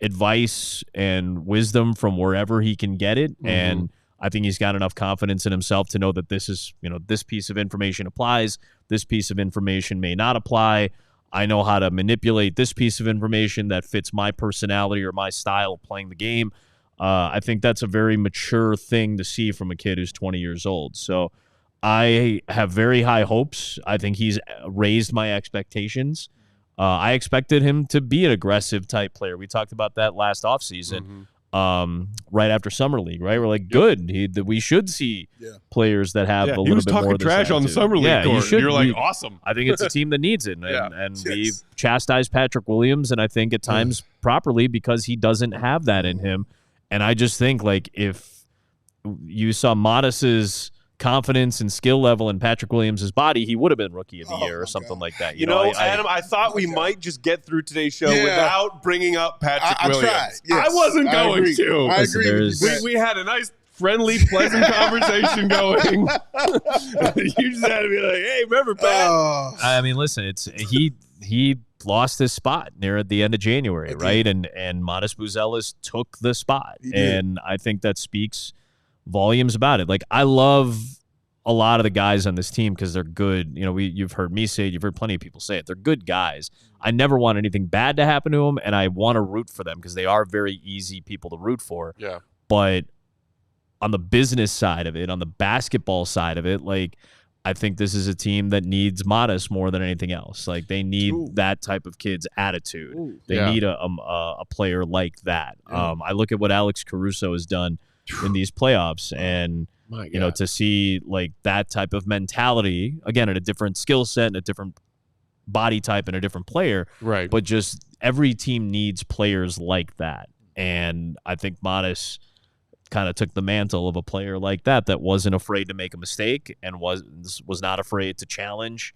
advice and wisdom from wherever he can get it. And I think he's got enough confidence in himself to know that this is, this piece of information applies. This piece of information may not apply. I know how to manipulate this piece of information that fits my personality or my style of playing the game. I think that's a very mature thing to see from a kid who's 20 years old. So I have very high hopes. I think he's raised my expectations. I expected him to be an aggressive type player. We talked about that last offseason, right after Summer League, right? We're like, good. We should see players that have a little bit more of this trash on the Summer League court. You're like, awesome. I think it's a team that needs it. And we chastised Patrick Williams, and I think at times properly because he doesn't have that in him. And I just think, like, if you saw Matas's confidence and skill level in Patrick Williams' body, he would have been Rookie of the Year or something like that. You know, Adam, I thought we might just get through today's show without bringing up Patrick Williams. Tried. Yes. I wasn't going to. I agree. We had a nice, friendly, pleasant conversation going. You just had to be like, hey, remember Pat? I mean, listen, he lost his spot near at the end of January, right? And Matas Buzelis took the spot. And I think that speaks volumes about it. Like, I love a lot of the guys on this team because they're good. You've heard me say it. You've heard plenty of people say it. They're good guys. I never want anything bad to happen to them, and I want to root for them because they are very easy people to root for. Yeah. But on the business side of it, on the basketball side of it, like, I think this is a team that needs Matas more than anything else. Like, they need that type of kid's attitude. They need a player like that. I look at what Alex Caruso has done in these playoffs, and to see like that type of mentality again at a different skill set and a different body type and a different player, right? But just every team needs players like that, and I think Matas kind of took the mantle of a player like that wasn't afraid to make a mistake and was not afraid to challenge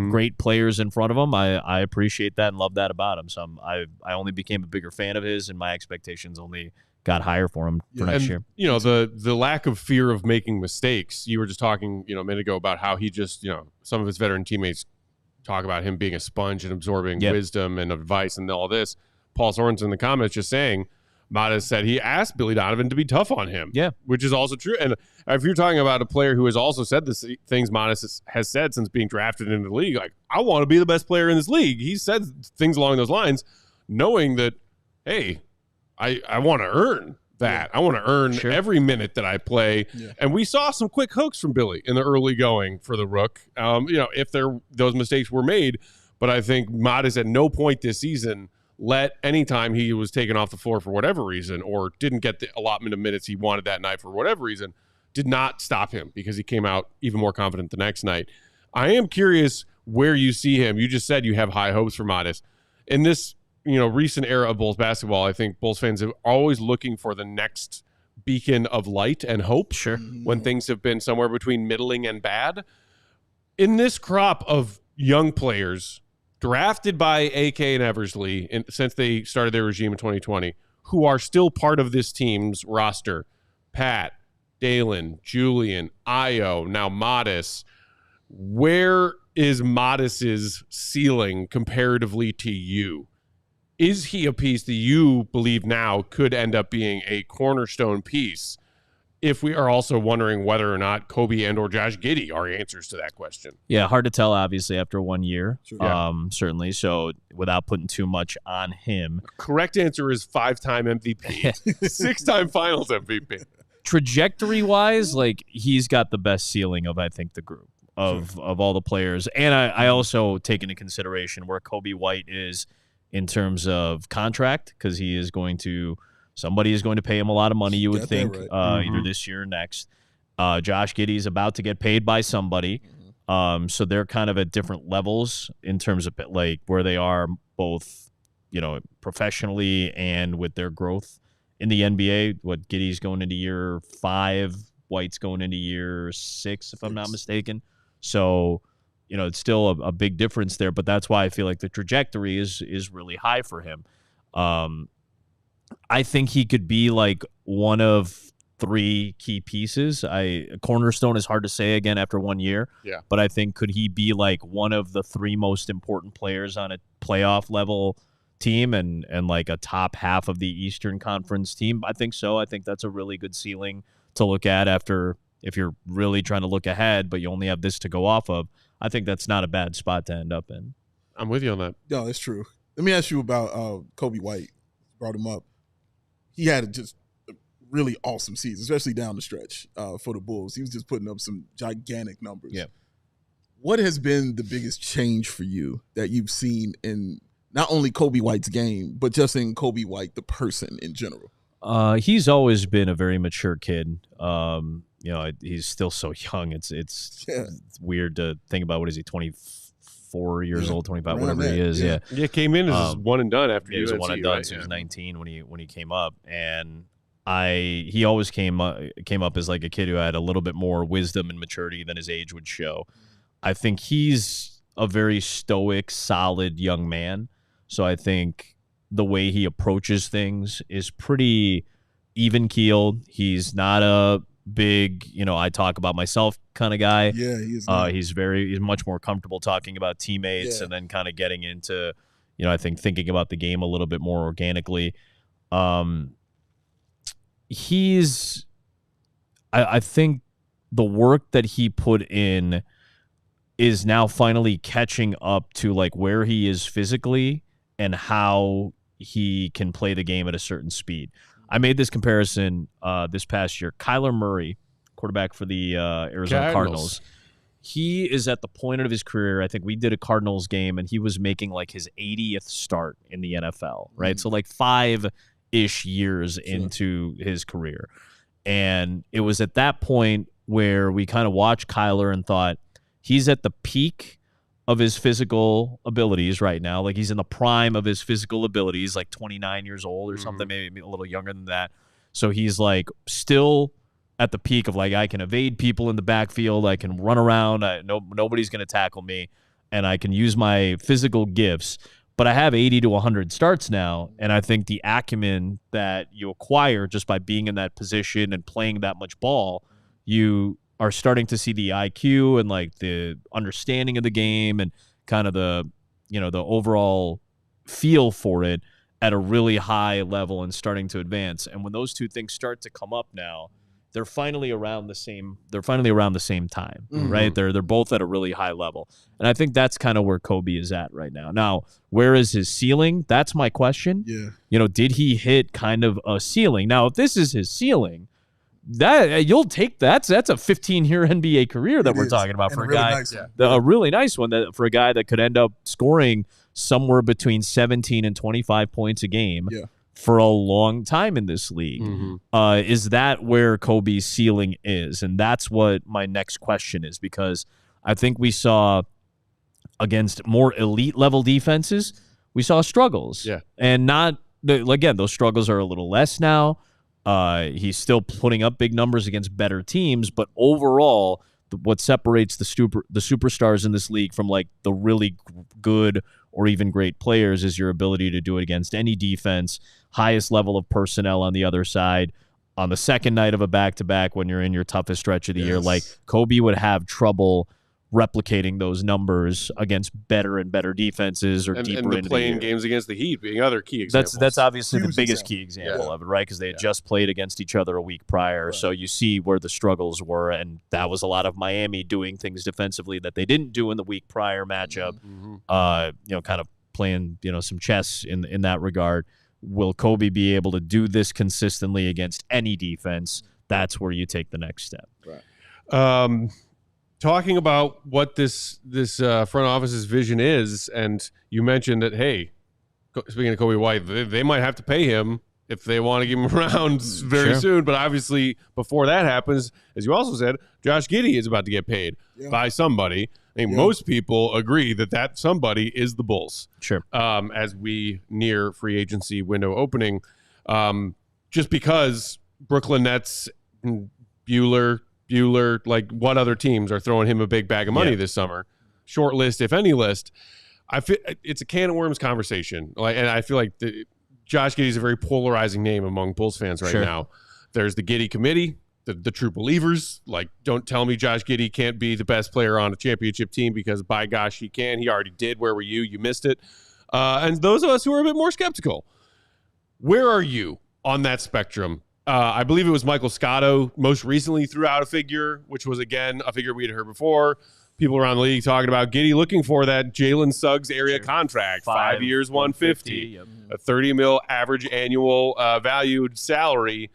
great players in front of him. I appreciate that and love that about him. So I only became a bigger fan of his, and my expectations only got higher for him for next year. The lack of fear of making mistakes. You were just talking, a minute ago about how he just, some of his veteran teammates talk about him being a sponge and absorbing wisdom and advice and all this. Paul Sorensen in the comments just saying, Matas said he asked Billy Donovan to be tough on him. Yeah. Which is also true. And if you're talking about a player who has also said the things Matas has said since being drafted into the league, like, I want to be the best player in this league. He said things along those lines, knowing that, hey, I want to earn that. I want to earn every minute that I play. Yeah. And we saw some quick hooks from Billy in the early going for the Rook. If those mistakes were made, but I think Matas at no point this season let any time he was taken off the floor for whatever reason or didn't get the allotment of minutes he wanted that night for whatever reason, did not stop him because he came out even more confident the next night. I am curious where you see him. You just said you have high hopes for Matas. In this recent era of Bulls basketball, I think Bulls fans are always looking for the next beacon of light and hope when things have been somewhere between middling and bad. In this crop of young players drafted by AK and Eversley since they started their regime in 2020, who are still part of this team's roster, Pat, Dalen, Julian, Io, now Matas, where is Matas's ceiling comparatively to you? Is he a piece that you believe now could end up being a cornerstone piece? If we are also wondering whether or not Coby and or Josh Giddey are answers to that question. Yeah, hard to tell, obviously, after 1 year, certainly. So without putting too much on him. Correct answer is 5-time MVP, 6-time finals MVP. Trajectory-wise, like, he's got the best ceiling of, I think, the group of all the players. And I also take into consideration where Coby White is in terms of contract, because somebody is going to pay him a lot of money, you would think, either this year or next. Josh Giddey is about to get paid by somebody. So they're kind of at different levels in terms of like where they are both, professionally and with their growth in the NBA. What Giddey's going into year 5, White's going into year 6, if I'm not mistaken. So, it's still a big difference there, but that's why I feel like the trajectory is really high for him. I think he could be like one of 3 key pieces. Cornerstone is hard to say again after 1 year. Yeah. But I think could he be like one of the 3 most important players on a playoff level team and like a top half of the Eastern Conference team? I think so. I think that's a really good ceiling to look at after if you're really trying to look ahead, but you only have this to go off of. I think that's not a bad spot to end up in. I'm with you on that. No, that's true. Let me ask you about Coby White. Brought him up. He had just a really awesome season, especially down the stretch for the Bulls. He was just putting up some gigantic numbers. Yeah. What has been the biggest change for you that you've seen in not only Coby White's game, but just in Coby White, the person in general? He's always been a very mature kid. He's still so young. It's weird to think about. What is he, 24 years old, 25, whatever he is. Yeah. Came in as one and done after he was one and done. Right? So he was 19 when he came up, and he always came up as like a kid who had a little bit more wisdom and maturity than his age would show. I think he's a very stoic, solid young man. So I think the way he approaches things is pretty even-keeled. He's not a big, I talk about myself kind of guy. Yeah, he's he's much more comfortable talking about teammates and then kind of getting into, I think thinking about the game a little bit more organically. I think the work that he put in is now finally catching up to like where he is physically and how he can play the game at a certain speed. I made this comparison this past year. Kyler Murray, quarterback for the Arizona Cardinals. He is at the point of his career. I think we did a Cardinals game, and he was making like his 80th start in the NFL, right? So like 5-ish years into his career. And it was at that point where we kind of watched Kyler and thought, he's at the peak of his physical abilities right now. Like he's in the prime of his physical abilities, like 29 years old or something, maybe a little younger than that. So he's like still at the peak of like, I can evade people in the backfield. I can run around. Nobody's going to tackle me. And I can use my physical gifts. But I have 80 to 100 starts now. And I think the acumen that you acquire just by being in that position and playing that much ball, you are starting to see the IQ and like the understanding of the game and kind of the overall feel for it at a really high level and starting to advance. And when those two things start to come up now, they're finally around the same time, right? They're both at a really high level. And I think that's kind of where Coby is at right now. Now, where is his ceiling? That's my question. Yeah. Did he hit kind of a ceiling? Now, if this is his ceiling, that you'll take that's a 15-year NBA career that we're talking about for a guy, a really nice one that for a guy that could end up scoring somewhere between 17 and 25 points a game for a long time in this league. Is that where Coby's ceiling is? And that's what my next question is, because I think we saw against more elite level defenses, we saw struggles. And again, those struggles are a little less now. He's still putting up big numbers against better teams, but overall, what separates the superstars in this league from like the really good or even great players is your ability to do it against any defense, highest level of personnel on the other side. On the second night of a back-to-back when you're in your toughest stretch of the year, like Coby would have trouble replicating those numbers against better and better defenses or deeper into playing games against the Heat being other key examples. That's obviously the biggest key example of it, right? Because they had just played against each other a week prior. So you see where the struggles were, and that was a lot of Miami doing things defensively that they didn't do in the week prior matchup. Kind of playing some chess in that regard. Will Coby be able to do this consistently against any defense? That's where you take the next step. Right. Talking about what this front office's vision is, and you mentioned that, hey, speaking of Coby White, they might have to pay him if they want to give him around very soon. But obviously, before that happens, as you also said, Josh Giddey is about to get paid by somebody. I think most people agree that somebody is the Bulls. As we near free agency window opening, just because Brooklyn Nets, Bueller, like what other teams are throwing him a big bag of money this summer? Short list, if any list. I feel it's a can of worms conversation. And I feel like Josh Giddey is a very polarizing name among Bulls fans right now. There's the Giddey committee, the true believers. Like, don't tell me Josh Giddey can't be the best player on a championship team, because by gosh, he can. He already did. Where were you? You missed it. And those of us who are a bit more skeptical, where are you on that spectrum I believe it was Michael Scotto most recently threw out a figure, which was, again, a figure we had heard before. People around the league talking about Giddey looking for that Jalen Suggs area contract, 5 years, 150, yep. a 30 mil average annual valued salary.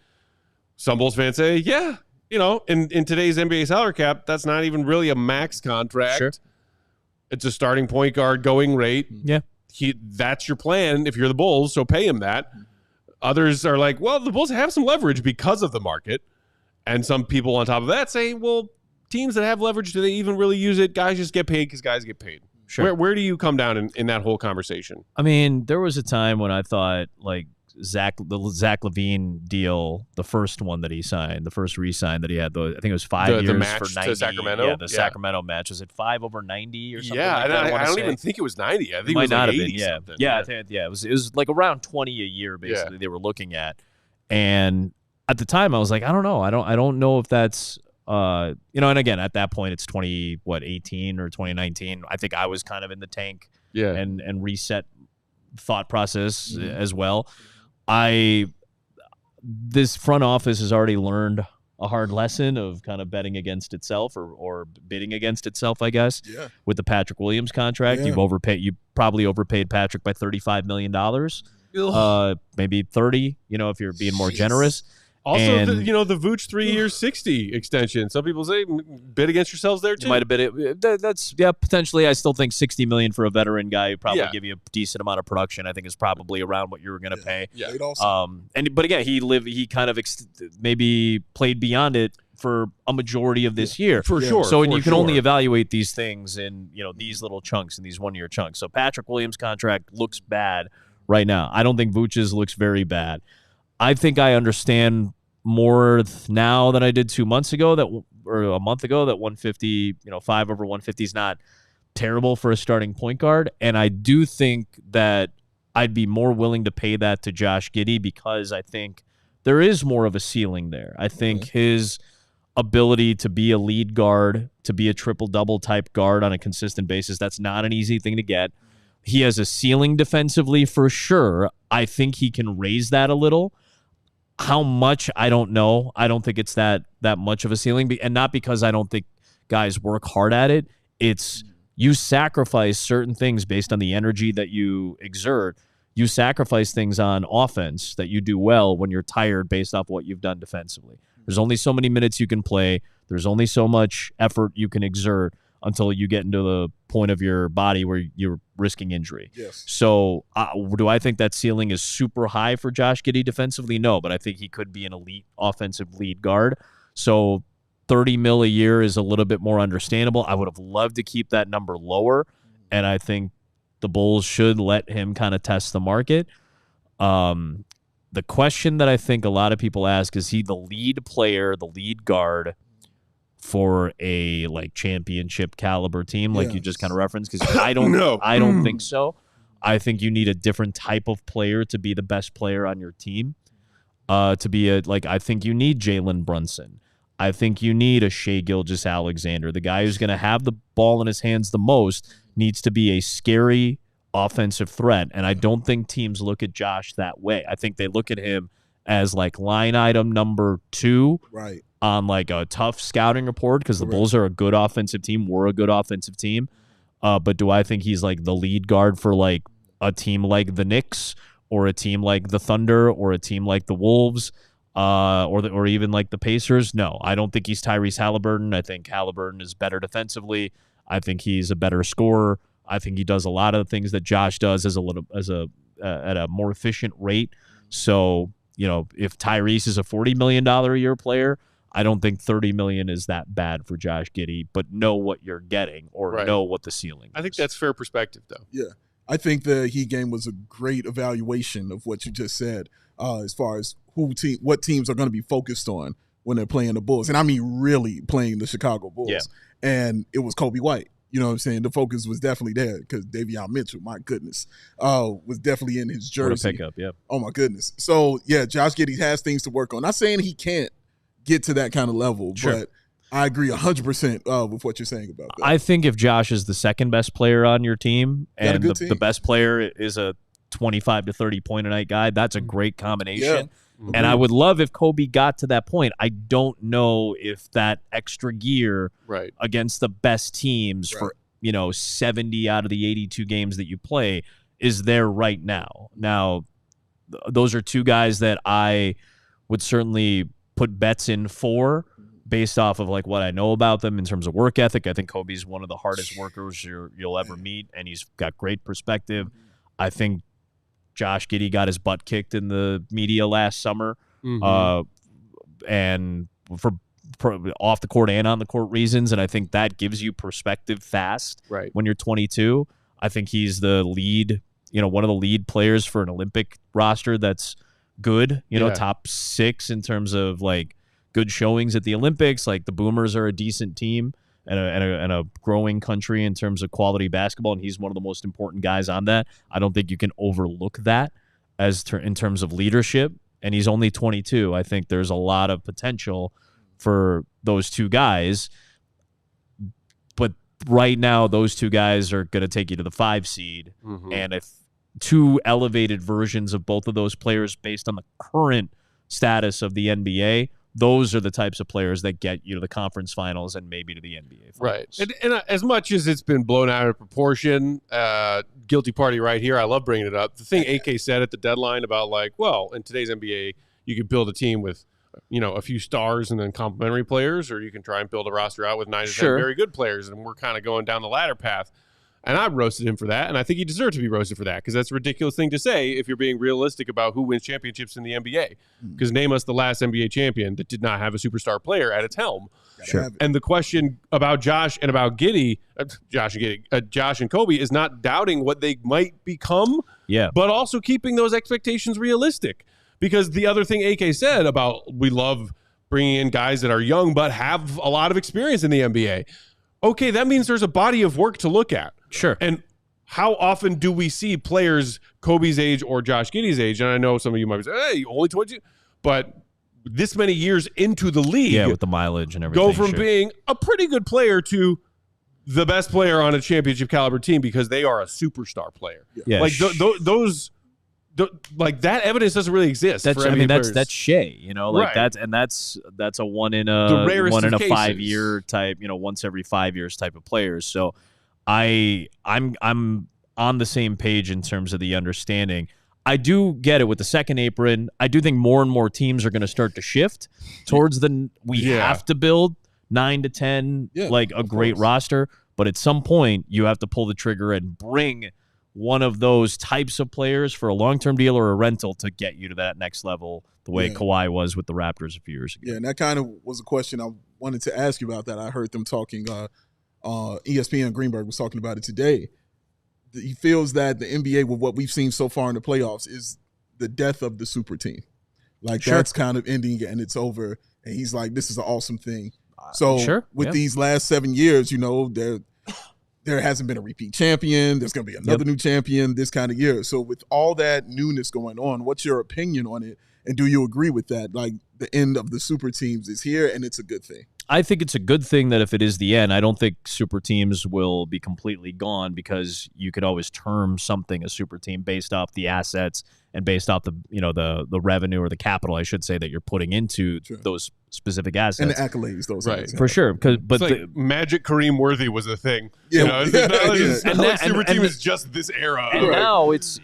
Some Bulls fans say, yeah, in today's NBA salary cap, that's not even really a max contract. Sure. It's a starting point guard going rate. Yeah. That's your plan if you're the Bulls, so pay him that. Others are like, well, the Bulls have some leverage because of the market. And some people on top of that say, well, teams that have leverage, do they even really use it? Guys just get paid because guys get paid. Sure. Where do you come down in that whole conversation? I mean, there was a time when I thought, like, the Zach LaVine deal, the first one that he signed, the first re-sign that he had, I think it was 5 years the match for 90. to Sacramento? Yeah, Sacramento match. Was it 5 over 90 or something? Yeah, like and that, I don't even think it was 90. I think it might was not like have 80 been. Yeah, something. I think, it was like around 20 a year basically they were looking at, and at the time I was like, I don't know, I don't know if that's and again at that point it's 2018 or 2019. I think I was kind of in the tank, and reset thought process as well. This front office has already learned a hard lesson of kind of betting against itself or bidding against itself, I guess. Yeah. With the Patrick Williams contract, you probably overpaid Patrick by $35 million, maybe 30. If you're being more generous. Also, the Vooch 3 years 60 extension. Some people say bid against yourselves there too. You might have bid it. That's potentially. I still think $60 million for a veteran guy who probably give you a decent amount of production. I think is probably around what you were going to pay. Yeah. But again, he kind of maybe played beyond it for a majority of this year. For sure. So you can only evaluate these things in these little chunks and these 1 year chunks. So Patrick Williams' contract looks bad right now. I don't think Vooch's looks very bad. I think I understand more now than I did 2 months ago or a month ago that 150, 5 over 150 is not terrible for a starting point guard. And I do think that I'd be more willing to pay that to Josh Giddey because I think there is more of a ceiling there. I think his ability to be a lead guard, to be a triple-double type guard on a consistent basis, that's not an easy thing to get. He has a ceiling defensively for sure. I think he can raise that a little. How much, I don't know. I don't think it's that much of a ceiling. And not because I don't think guys work hard at it. It's you sacrifice certain things based on the energy that you exert. You sacrifice things on offense that you do well when you're tired based off what you've done defensively. There's only so many minutes you can play. There's only so much effort you can exert until you get into the point of your body where you're risking injury. Yes. So do I think that ceiling is super high for Josh Giddey defensively? No, but I think he could be an elite offensive lead guard. So $30 million a year is a little bit more understandable. I would have loved to keep that number lower, and I think the Bulls should let him kind of test the market. The question that I think a lot of people ask, is he the lead player, the lead guard for a championship caliber team like you just kind of referenced? Because I don't I don't think so. I think you need a different type of player to be the best player on your team. I think you need Jalen Brunson. I think you need a Shai Gilgeous-Alexander. The guy who's going to have the ball in his hands the most needs to be a scary offensive threat. And I don't think teams look at Josh that way. I think they look at him as line item number 2. Right. On a tough scouting report because the Bulls are a good offensive team. We're a good offensive team. But do I think he's the lead guard for a team like the Knicks or a team like the Thunder or a team like the Wolves or even the Pacers? No, I don't think he's Tyrese Halliburton. I think Halliburton is better defensively. I think he's a better scorer. I think he does a lot of the things that Josh does at a more efficient rate. So, if Tyrese is a $40 million a year player, I don't think $30 million is that bad for Josh Giddey, but know what you're getting or know what the ceiling is. I think that's fair perspective, though. Yeah. I think the Heat game was a great evaluation of what you just said as far as what teams are going to be focused on when they're playing the Bulls. And I mean really playing the Chicago Bulls. Yeah. And it was Coby White. You know what I'm saying? The focus was definitely there because Davion Mitchell, my goodness, was definitely in his jersey. What a pickup, yeah. Oh, my goodness. So, Josh Giddey has things to work on. Not saying he can't get to that kind of level, but I agree 100% with what you're saying about that. I think if Josh is the second best player on your team and the best player is a 25 to 30 point a night guy, that's a great combination. And I would love if Kobe got to that point. I don't know if that extra gear against the best teams for 70 out of the 82 games that you play is there right now. Now, those are two guys that I would certainly put bets in for based off of like what I know about them in terms of work ethic. I think Kobe's one of the hardest workers you'll ever meet, and he's got great perspective. I think Josh Giddey got his butt kicked in the media last summer, and for off the court and on the court reasons, and I think that gives you perspective fast when you're 22. I think he's the lead, one of the lead players for an Olympic roster that's good, top 6 in terms of like good showings at the Olympics. Like the Boomers are a decent team and a growing country in terms of quality basketball, and he's one of the most important guys on that. I don't think you can overlook that in terms of leadership, and he's only 22. I think there's a lot of potential for those two guys, but right now those two guys are going to take you to the 5 seed, and if two elevated versions of both of those players based on the current status of the NBA, those are the types of players that get you to the conference finals and maybe to the NBA finals. Right. And as much as it's been blown out of proportion, guilty party right here, I love bringing it up. The thing AK said at the deadline about like, well, in today's NBA, you can build a team with, a few stars and then complementary players, or you can try and build a roster out with 9 to 10 very good players, and we're kind of going down the latter path. And I roasted him for that, and I think he deserved to be roasted for that because that's a ridiculous thing to say if you're being realistic about who wins championships in the NBA. Because name us the last NBA champion that did not have a superstar player at its helm. And the question about Josh and about Giddey, Josh and Kobe is not doubting what they might become, but also keeping those expectations realistic. Because the other thing AK said about we love bringing in guys that are young but have a lot of experience in the NBA. Okay, that means there's a body of work to look at. Sure. And how often do we see players Kobe's age or Josh Giddey's age? And I know some of you might say, hey, only 22. But this many years into the league. With the mileage and everything. Go from being a pretty good player to the best player on a championship caliber team because they are a superstar player. Yeah. Like those like that evidence doesn't really exist. That's that's Shea, that's a one in a 5 year type, once every 5 years type of players. So I'm on the same page in terms of the understanding. I do get it with the second apron. I do think more and more teams are going to start to shift towards we have to build 9 to 10 like a great roster, but at some point you have to pull the trigger and bring one of those types of players for a long-term deal or a rental to get you to that next level the way Kawhi was with the Raptors a few years ago. Yeah, and that kind of was a question I wanted to ask you about that. I heard them talking, ESPN Greenberg was talking about it today. He feels that the NBA, with what we've seen so far in the playoffs, is the death of the super team. Like that's kind of ending and it's over. And he's like, this is an awesome thing. So with these last 7 years, there hasn't been a repeat champion. There's going to be another new champion this kind of year. So with all that newness going on, what's your opinion on it? And do you agree with that? Like the end of the super teams is here and it's a good thing. I think it's a good thing that if it is the end, I don't think super teams will be completely gone because you could always term something a super team based off the assets and based off the the revenue or the capital, I should say, that you're putting into those specific assets and the accolades, those for sure. But like Magic Kareem Worthy was a thing. Super team is just this era. And now it's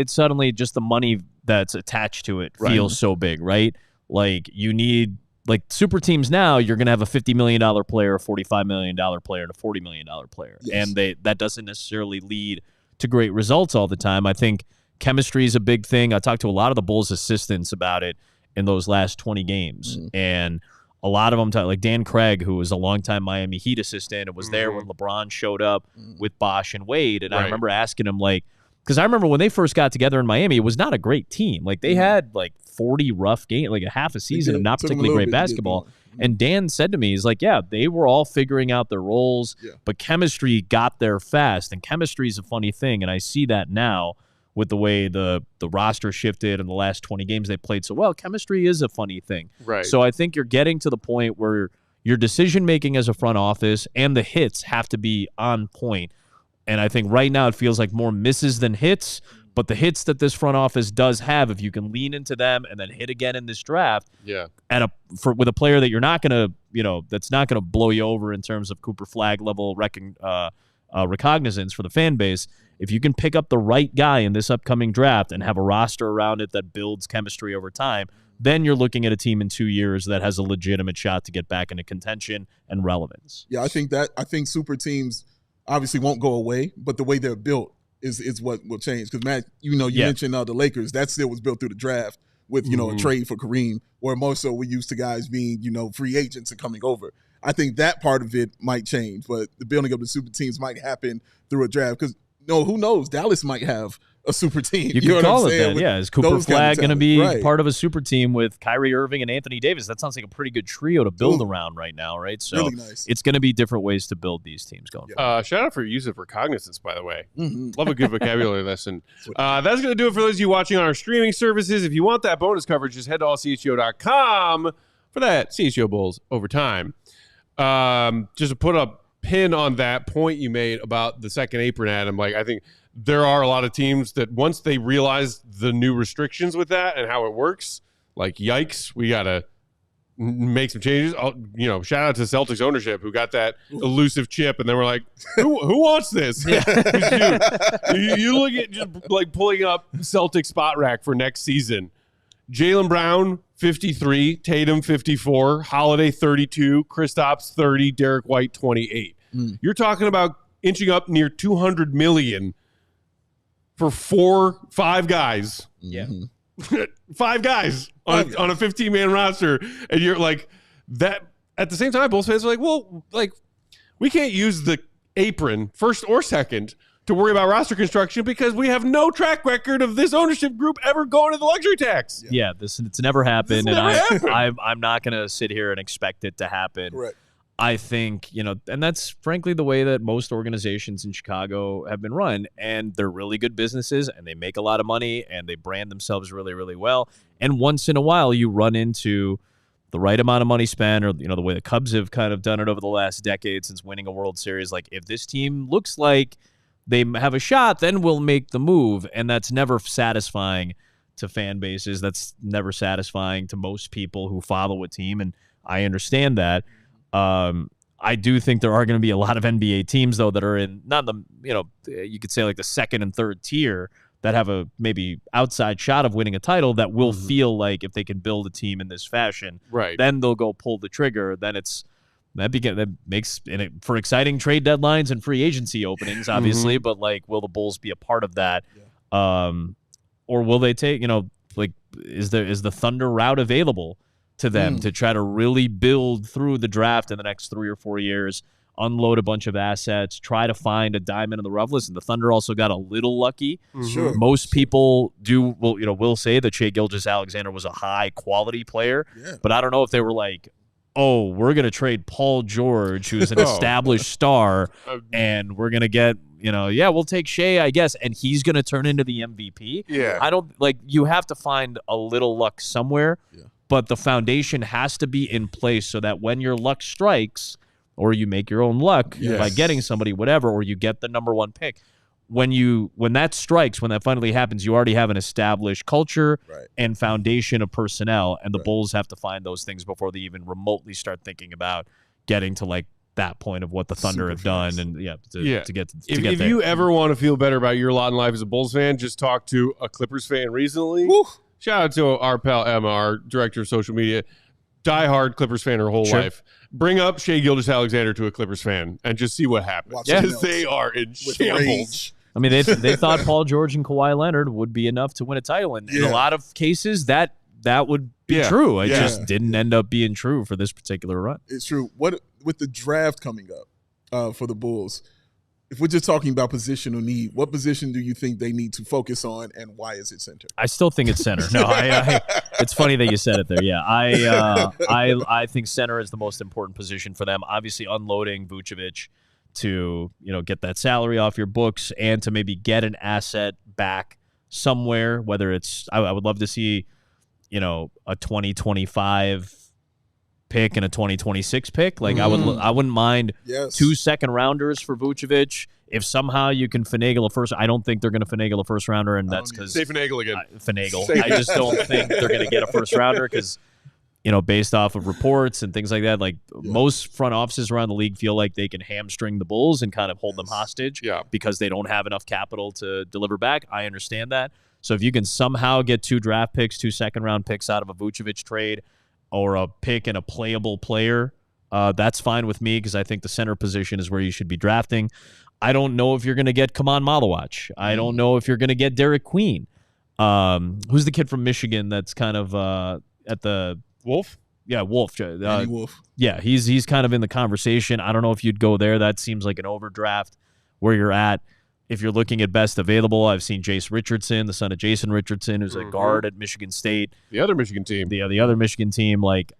suddenly just the money that's attached to it feels so big, right? Like you need. Like super teams now, you're going to have a $50 million player, a $45 million player, and a $40 million player. And that doesn't necessarily lead to great results all the time. I think chemistry is a big thing. I talked to a lot of the Bulls assistants about it in those last 20 games. And a lot of them, like Dan Craig, who was a longtime Miami Heat assistant and was there when LeBron showed up with Bosh and Wade. And I remember asking him, because I remember when they first got together in Miami, it was not a great team. Like they had 40 rough games, like a half a season of not particularly great basketball. And Dan said to me, he's like, they were all figuring out their roles, but chemistry got there fast. And chemistry is a funny thing. And I see that now with the way the roster shifted in the last 20 games they played so well. Chemistry is a funny thing. Right. So I think you're getting to the point where your decision-making as a front office and the hits have to be on point. And I think right now it feels like more misses than hits, But the hits that this front office does have, if you can lean into them and then hit again in this draft, with a player that you're not going to, that's not going to blow you over in terms of Cooper Flagg level recognizance for the fan base. If you can pick up the right guy in this upcoming draft and have a roster around it that builds chemistry over time, then you're looking at a team in 2 years that has a legitimate shot to get back into contention and relevance. Yeah, I think super teams obviously won't go away, but the way they're built is what will change. Because Matt, you mentioned the Lakers. That still was built through the draft with a trade for Kareem, or more so we're used to guys being free agents and coming over. I think that part of it might change, but the building of the super teams might happen through a draft. Because who knows? Dallas might have a super team. You can call it that, yeah. Is Cooper Flagg going to be part of a super team with Kyrie Irving and Anthony Davis? That sounds like a pretty good trio to build around right now, right? So really nice. It's going to be different ways to build these teams going forward. Shout out for use of recognizance, by the way. Love a good vocabulary lesson. That's going to do it for those of you watching on our streaming services. If you want that bonus coverage, just head to allchgo.com for that CHGO Bulls overtime. Just to put a pin on that point you made about the second apron, Adam, I think there are a lot of teams that once they realize the new restrictions with that and how it works, yikes, we got to make some changes. Shout out to Celtics ownership who got that elusive chip, and then we're like, who wants this? You look at just pulling up Celtic spot rack for next season. Jaylen Brown, 53, Tatum, 54, Holiday, 32, Kristaps, 30, Derek White, 28. You're talking about inching up near $200 million for 5 guys. Yeah. 5 guys on a 15-man roster. And you're like, that at the same time, Bulls fans are like, we can't use the apron, first or second, to worry about roster construction because we have no track record of this ownership group ever going to the luxury tax. Yeah, it's never happened. I'm not going to sit here and expect it to happen. Correct. I think, and that's frankly the way that most organizations in Chicago have been run. And they're really good businesses and they make a lot of money and they brand themselves really, really well. And once in a while, you run into the right amount of money spent, or, the way the Cubs have kind of done it over the last decade since winning a World Series. If this team looks like they have a shot, then we'll make the move. And that's never satisfying to fan bases. That's never satisfying to most people who follow a team. And I understand that. I do think there are going to be a lot of NBA teams, though, that are in not the, you could say the second and third tier that have a maybe outside shot of winning a title that will feel like if they can build a team in this fashion, right, then they'll go pull the trigger. Then that makes for exciting trade deadlines and free agency openings, obviously. But will the Bulls be a part of that? Yeah. Or will they take, is the Thunder route available to them to try to really build through the draft in the next 3 or 4 years, unload a bunch of assets, try to find a diamond in the rough? Listen, the Thunder also got a little lucky. Sure. Most people will say that Shai Gilgeous-Alexander was a high quality player, but I don't know if they were oh, we're going to trade Paul George, who's an established star, and we're going to get, we'll take Shai, I guess, and he's going to turn into the MVP. Yeah. I don't, you have to find a little luck somewhere. Yeah. But the foundation has to be in place so that when your luck strikes, or you make your own luck by getting somebody, whatever, or you get the number 1 pick, when that strikes, when that finally happens, you already have an established culture and foundation of personnel, and the Bulls have to find those things before they even remotely start thinking about getting to that point of what the Thunder have done, and to get if you ever want to feel better about your lot in life as a Bulls fan, just talk to a Clippers fan recently. Woo. Shout out to our pal Emma, our director of social media, diehard Clippers fan her whole life. Bring up Shai Gilgeous-Alexander to a Clippers fan and just see what happens. Because they are in shambles. I mean, they thought Paul George and Kawhi Leonard would be enough to win a title, and in a lot of cases that would be true. It just didn't end up being true for this particular run. It's true. What with the draft coming up for the Bulls? If we're just talking about positional need, what position do you think they need to focus on, and why is it center? I still think it's center. No, it's funny that you said it there. Yeah, I think center is the most important position for them. Obviously, unloading Vucevic to get that salary off your books and to maybe get an asset back somewhere. Whether it's, I would love to see, a 2025 pick and a 2026 pick. Like I wouldn't mind 2 second-rounders for Vucevic. If somehow you can finagle a first, I don't think they're going to finagle a first rounder, and that's because say finagle again. I just don't think they're going to get a first rounder because, based off of reports and things like that, like most front offices around the league feel like they can hamstring the Bulls and kind of hold them hostage because they don't have enough capital to deliver back. I understand that. So if you can somehow get 2 draft picks, 2 second-round picks out of a Vucevic trade, or a pick and a playable player, that's fine with me because I think the center position is where you should be drafting. I don't know if you're going to get Kaman Malawach. I don't know if you're going to get Derek Queen. Who's the kid from Michigan that's kind of at the Wolf? Yeah, Wolf. Wolf. Yeah, he's kind of in the conversation. I don't know if you'd go there. That seems like an overdraft where you're at. If you're looking at best available, I've seen Jace Richardson, the son of Jason Richardson, who's a guard at Michigan State. The other Michigan team. The other Michigan team. Like,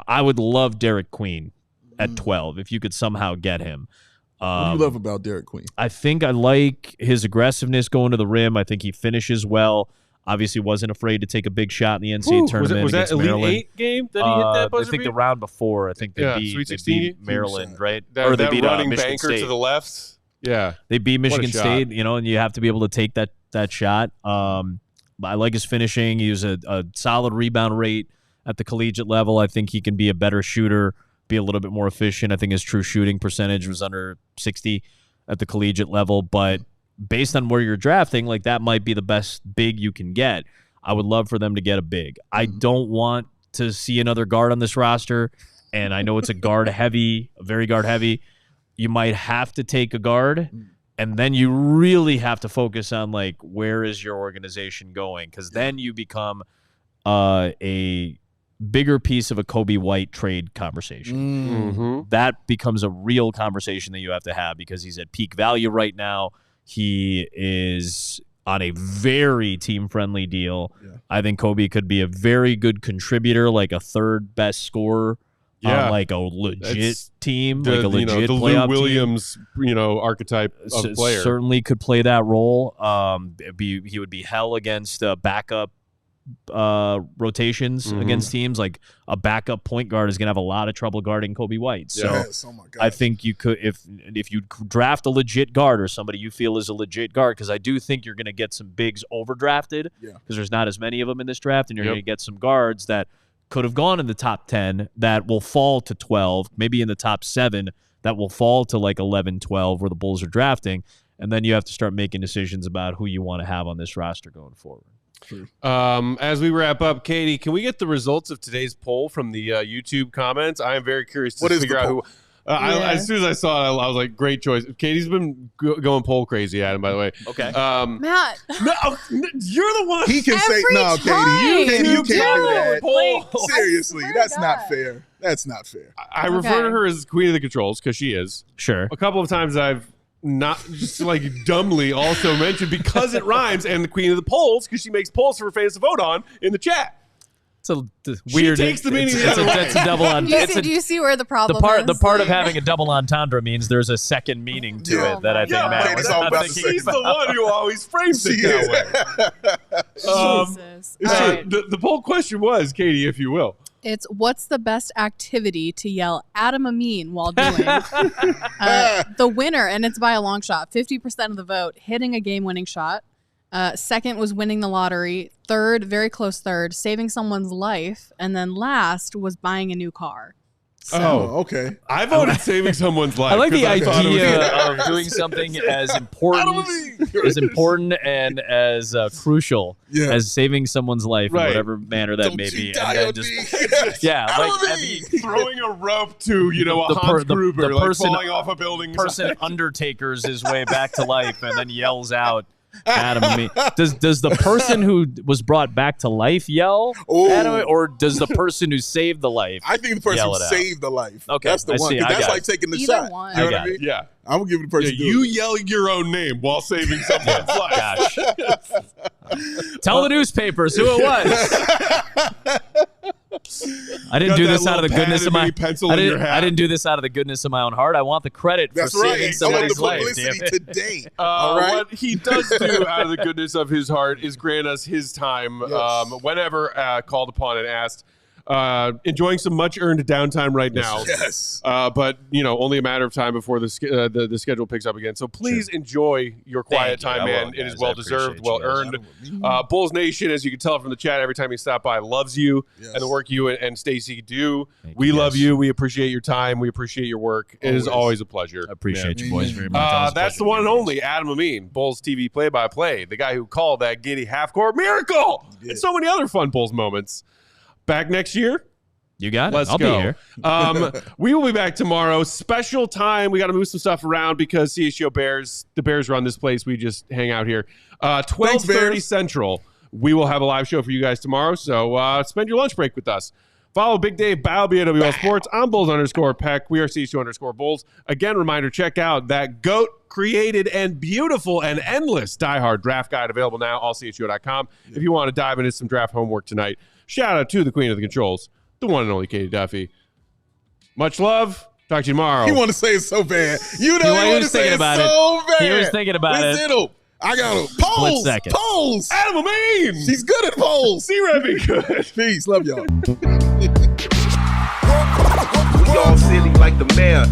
I would love Derek Queen at 12 if you could somehow get him. What do you love about Derek Queen? I think I like his aggressiveness going to the rim. I think he finishes well. Obviously wasn't afraid to take a big shot in the NCAA tournament. Was that Elite Maryland. 8 game that he hit that buzzer I think beat? the round before. I think they beat Maryland, right? Or they beat Michigan banker State. to the left. Yeah. They beat Michigan State, and you have to be able to take that shot. I like his finishing. He was a solid rebound rate at the collegiate level. I think he can be a better shooter, be a little bit more efficient. I think his true shooting percentage was under 60 at the collegiate level, but based on where you're drafting, like that might be the best big you can get. I would love for them to get a big. I don't want to see another guard on this roster, and I know it's a very guard heavy. You might have to take a guard, and then you really have to focus on like where is your organization going, because then you become a bigger piece of a Coby White trade conversation. That becomes a real conversation that you have to have because he's at peak value right now. He is on a very team-friendly deal. I think Coby could be a very good contributor, like a third best scorer on like a legit team, like a legit the playoff Lou Williams, archetype of player. Certainly could play that role. He would be hell against backup rotations against teams. Like a backup point guard is going to have a lot of trouble guarding Coby White. So I think you could, if you draft a legit guard or somebody you feel is a legit guard, because I do think you're going to get some bigs overdrafted because there's not as many of them in this draft, and you're going to get some guards that could have gone in the top 10 that will fall to 12, maybe in the top 7 that will fall to like 11, 12 where the Bulls are drafting. And then you have to start making decisions about who you want to have on this roster going forward. As we wrap up, Katie, can we get the results of today's poll from the YouTube comments? I am very curious to figure out who. As soon as I saw it, I was like, great choice. Katie's been going poll crazy, Adam, by the way. Okay. Matt. No, you're the one. He can say, no, Katie, you can't do that. Like, seriously, that's not fair. That's not fair. I refer to her as Queen of the Controls because she is. Sure. A couple of times I've not just like dumbly also mentioned because it rhymes, and the Queen of the Polls because she makes polls for fans to vote on in the chat. It's a weird. She takes the meaning. It's a double entendre. Do you see where the problem is? The part of having a double entendre means there's a second meaning to it that I think Matt was not thinking. He's the one who always frames it that way. Jesus. The poll question was, Katie, if you will. It's what's the best activity to yell Adam Amin while doing? The winner, and it's by a long shot, 50% of the vote, hitting a game-winning shot. Second was winning the lottery. Third, very close third, saving someone's life. And then last was buying a new car. So, okay. I voted saving someone's life. I like the idea of doing something as important and as crucial as saving someone's life in whatever manner that may be. And then just, throwing a rope to a Hans Gruber, falling off a building. Person undertakers his way back to life and then yells out, Adam Amin. Does the person who was brought back to life yell Adam, or does the person who saved the life? I think the person who saved the life. Okay, that's the one. That's like taking the shot. One. You know what I mean? Yeah, I'm gonna give it the person. You yell your own name while saving someone's life. Gosh. Tell the newspapers who it was. I didn't do this out of the goodness of my I didn't do this out of the goodness of my own heart. I want the credit for saving somebody's life. Damn it. Today. What he does do out of the goodness of his heart is grant us his time whenever called upon and asked. enjoying some much-earned downtime right now. Yes. But, only a matter of time before the schedule picks up again. So please enjoy your quiet time, man. It is well-deserved, well-earned. Bulls Nation, as you can tell from the chat, every time you stop by, loves you and the work you and Stacey do. We love you. We appreciate your time. We appreciate your work. It is always a pleasure. I appreciate you boys very much. That's the one and only Adam Amin, Bulls TV play-by-play, the guy who called that Giddey half-court miracle and so many other fun Bulls moments. Back next year. You got it. Let's I'll go. be here. We will be back tomorrow. Special time. We got to move some stuff around because CHGO Bears, the Bears run this place. We just hang out here. 12:30 Central. We will have a live show for you guys tomorrow. So spend your lunch break with us. Follow Big Dave Balby at WL Sports. I'm Bulls_Peck. We are CHGO_Bulls. Again, reminder, check out that GOAT created and beautiful and endless diehard draft guide available now, allchgo.com. If you want to dive into some draft homework tonight. Shout out to the queen of the controls, the one and only Katie Duffy. Much love. Talk to you tomorrow. You want to say it so bad. You know he want to say it so bad. He was thinking about it. I got him. Polls. Adam Amin. She's good at polls. C-Red be good. Peace. Love y'all. We all silly like the mayor.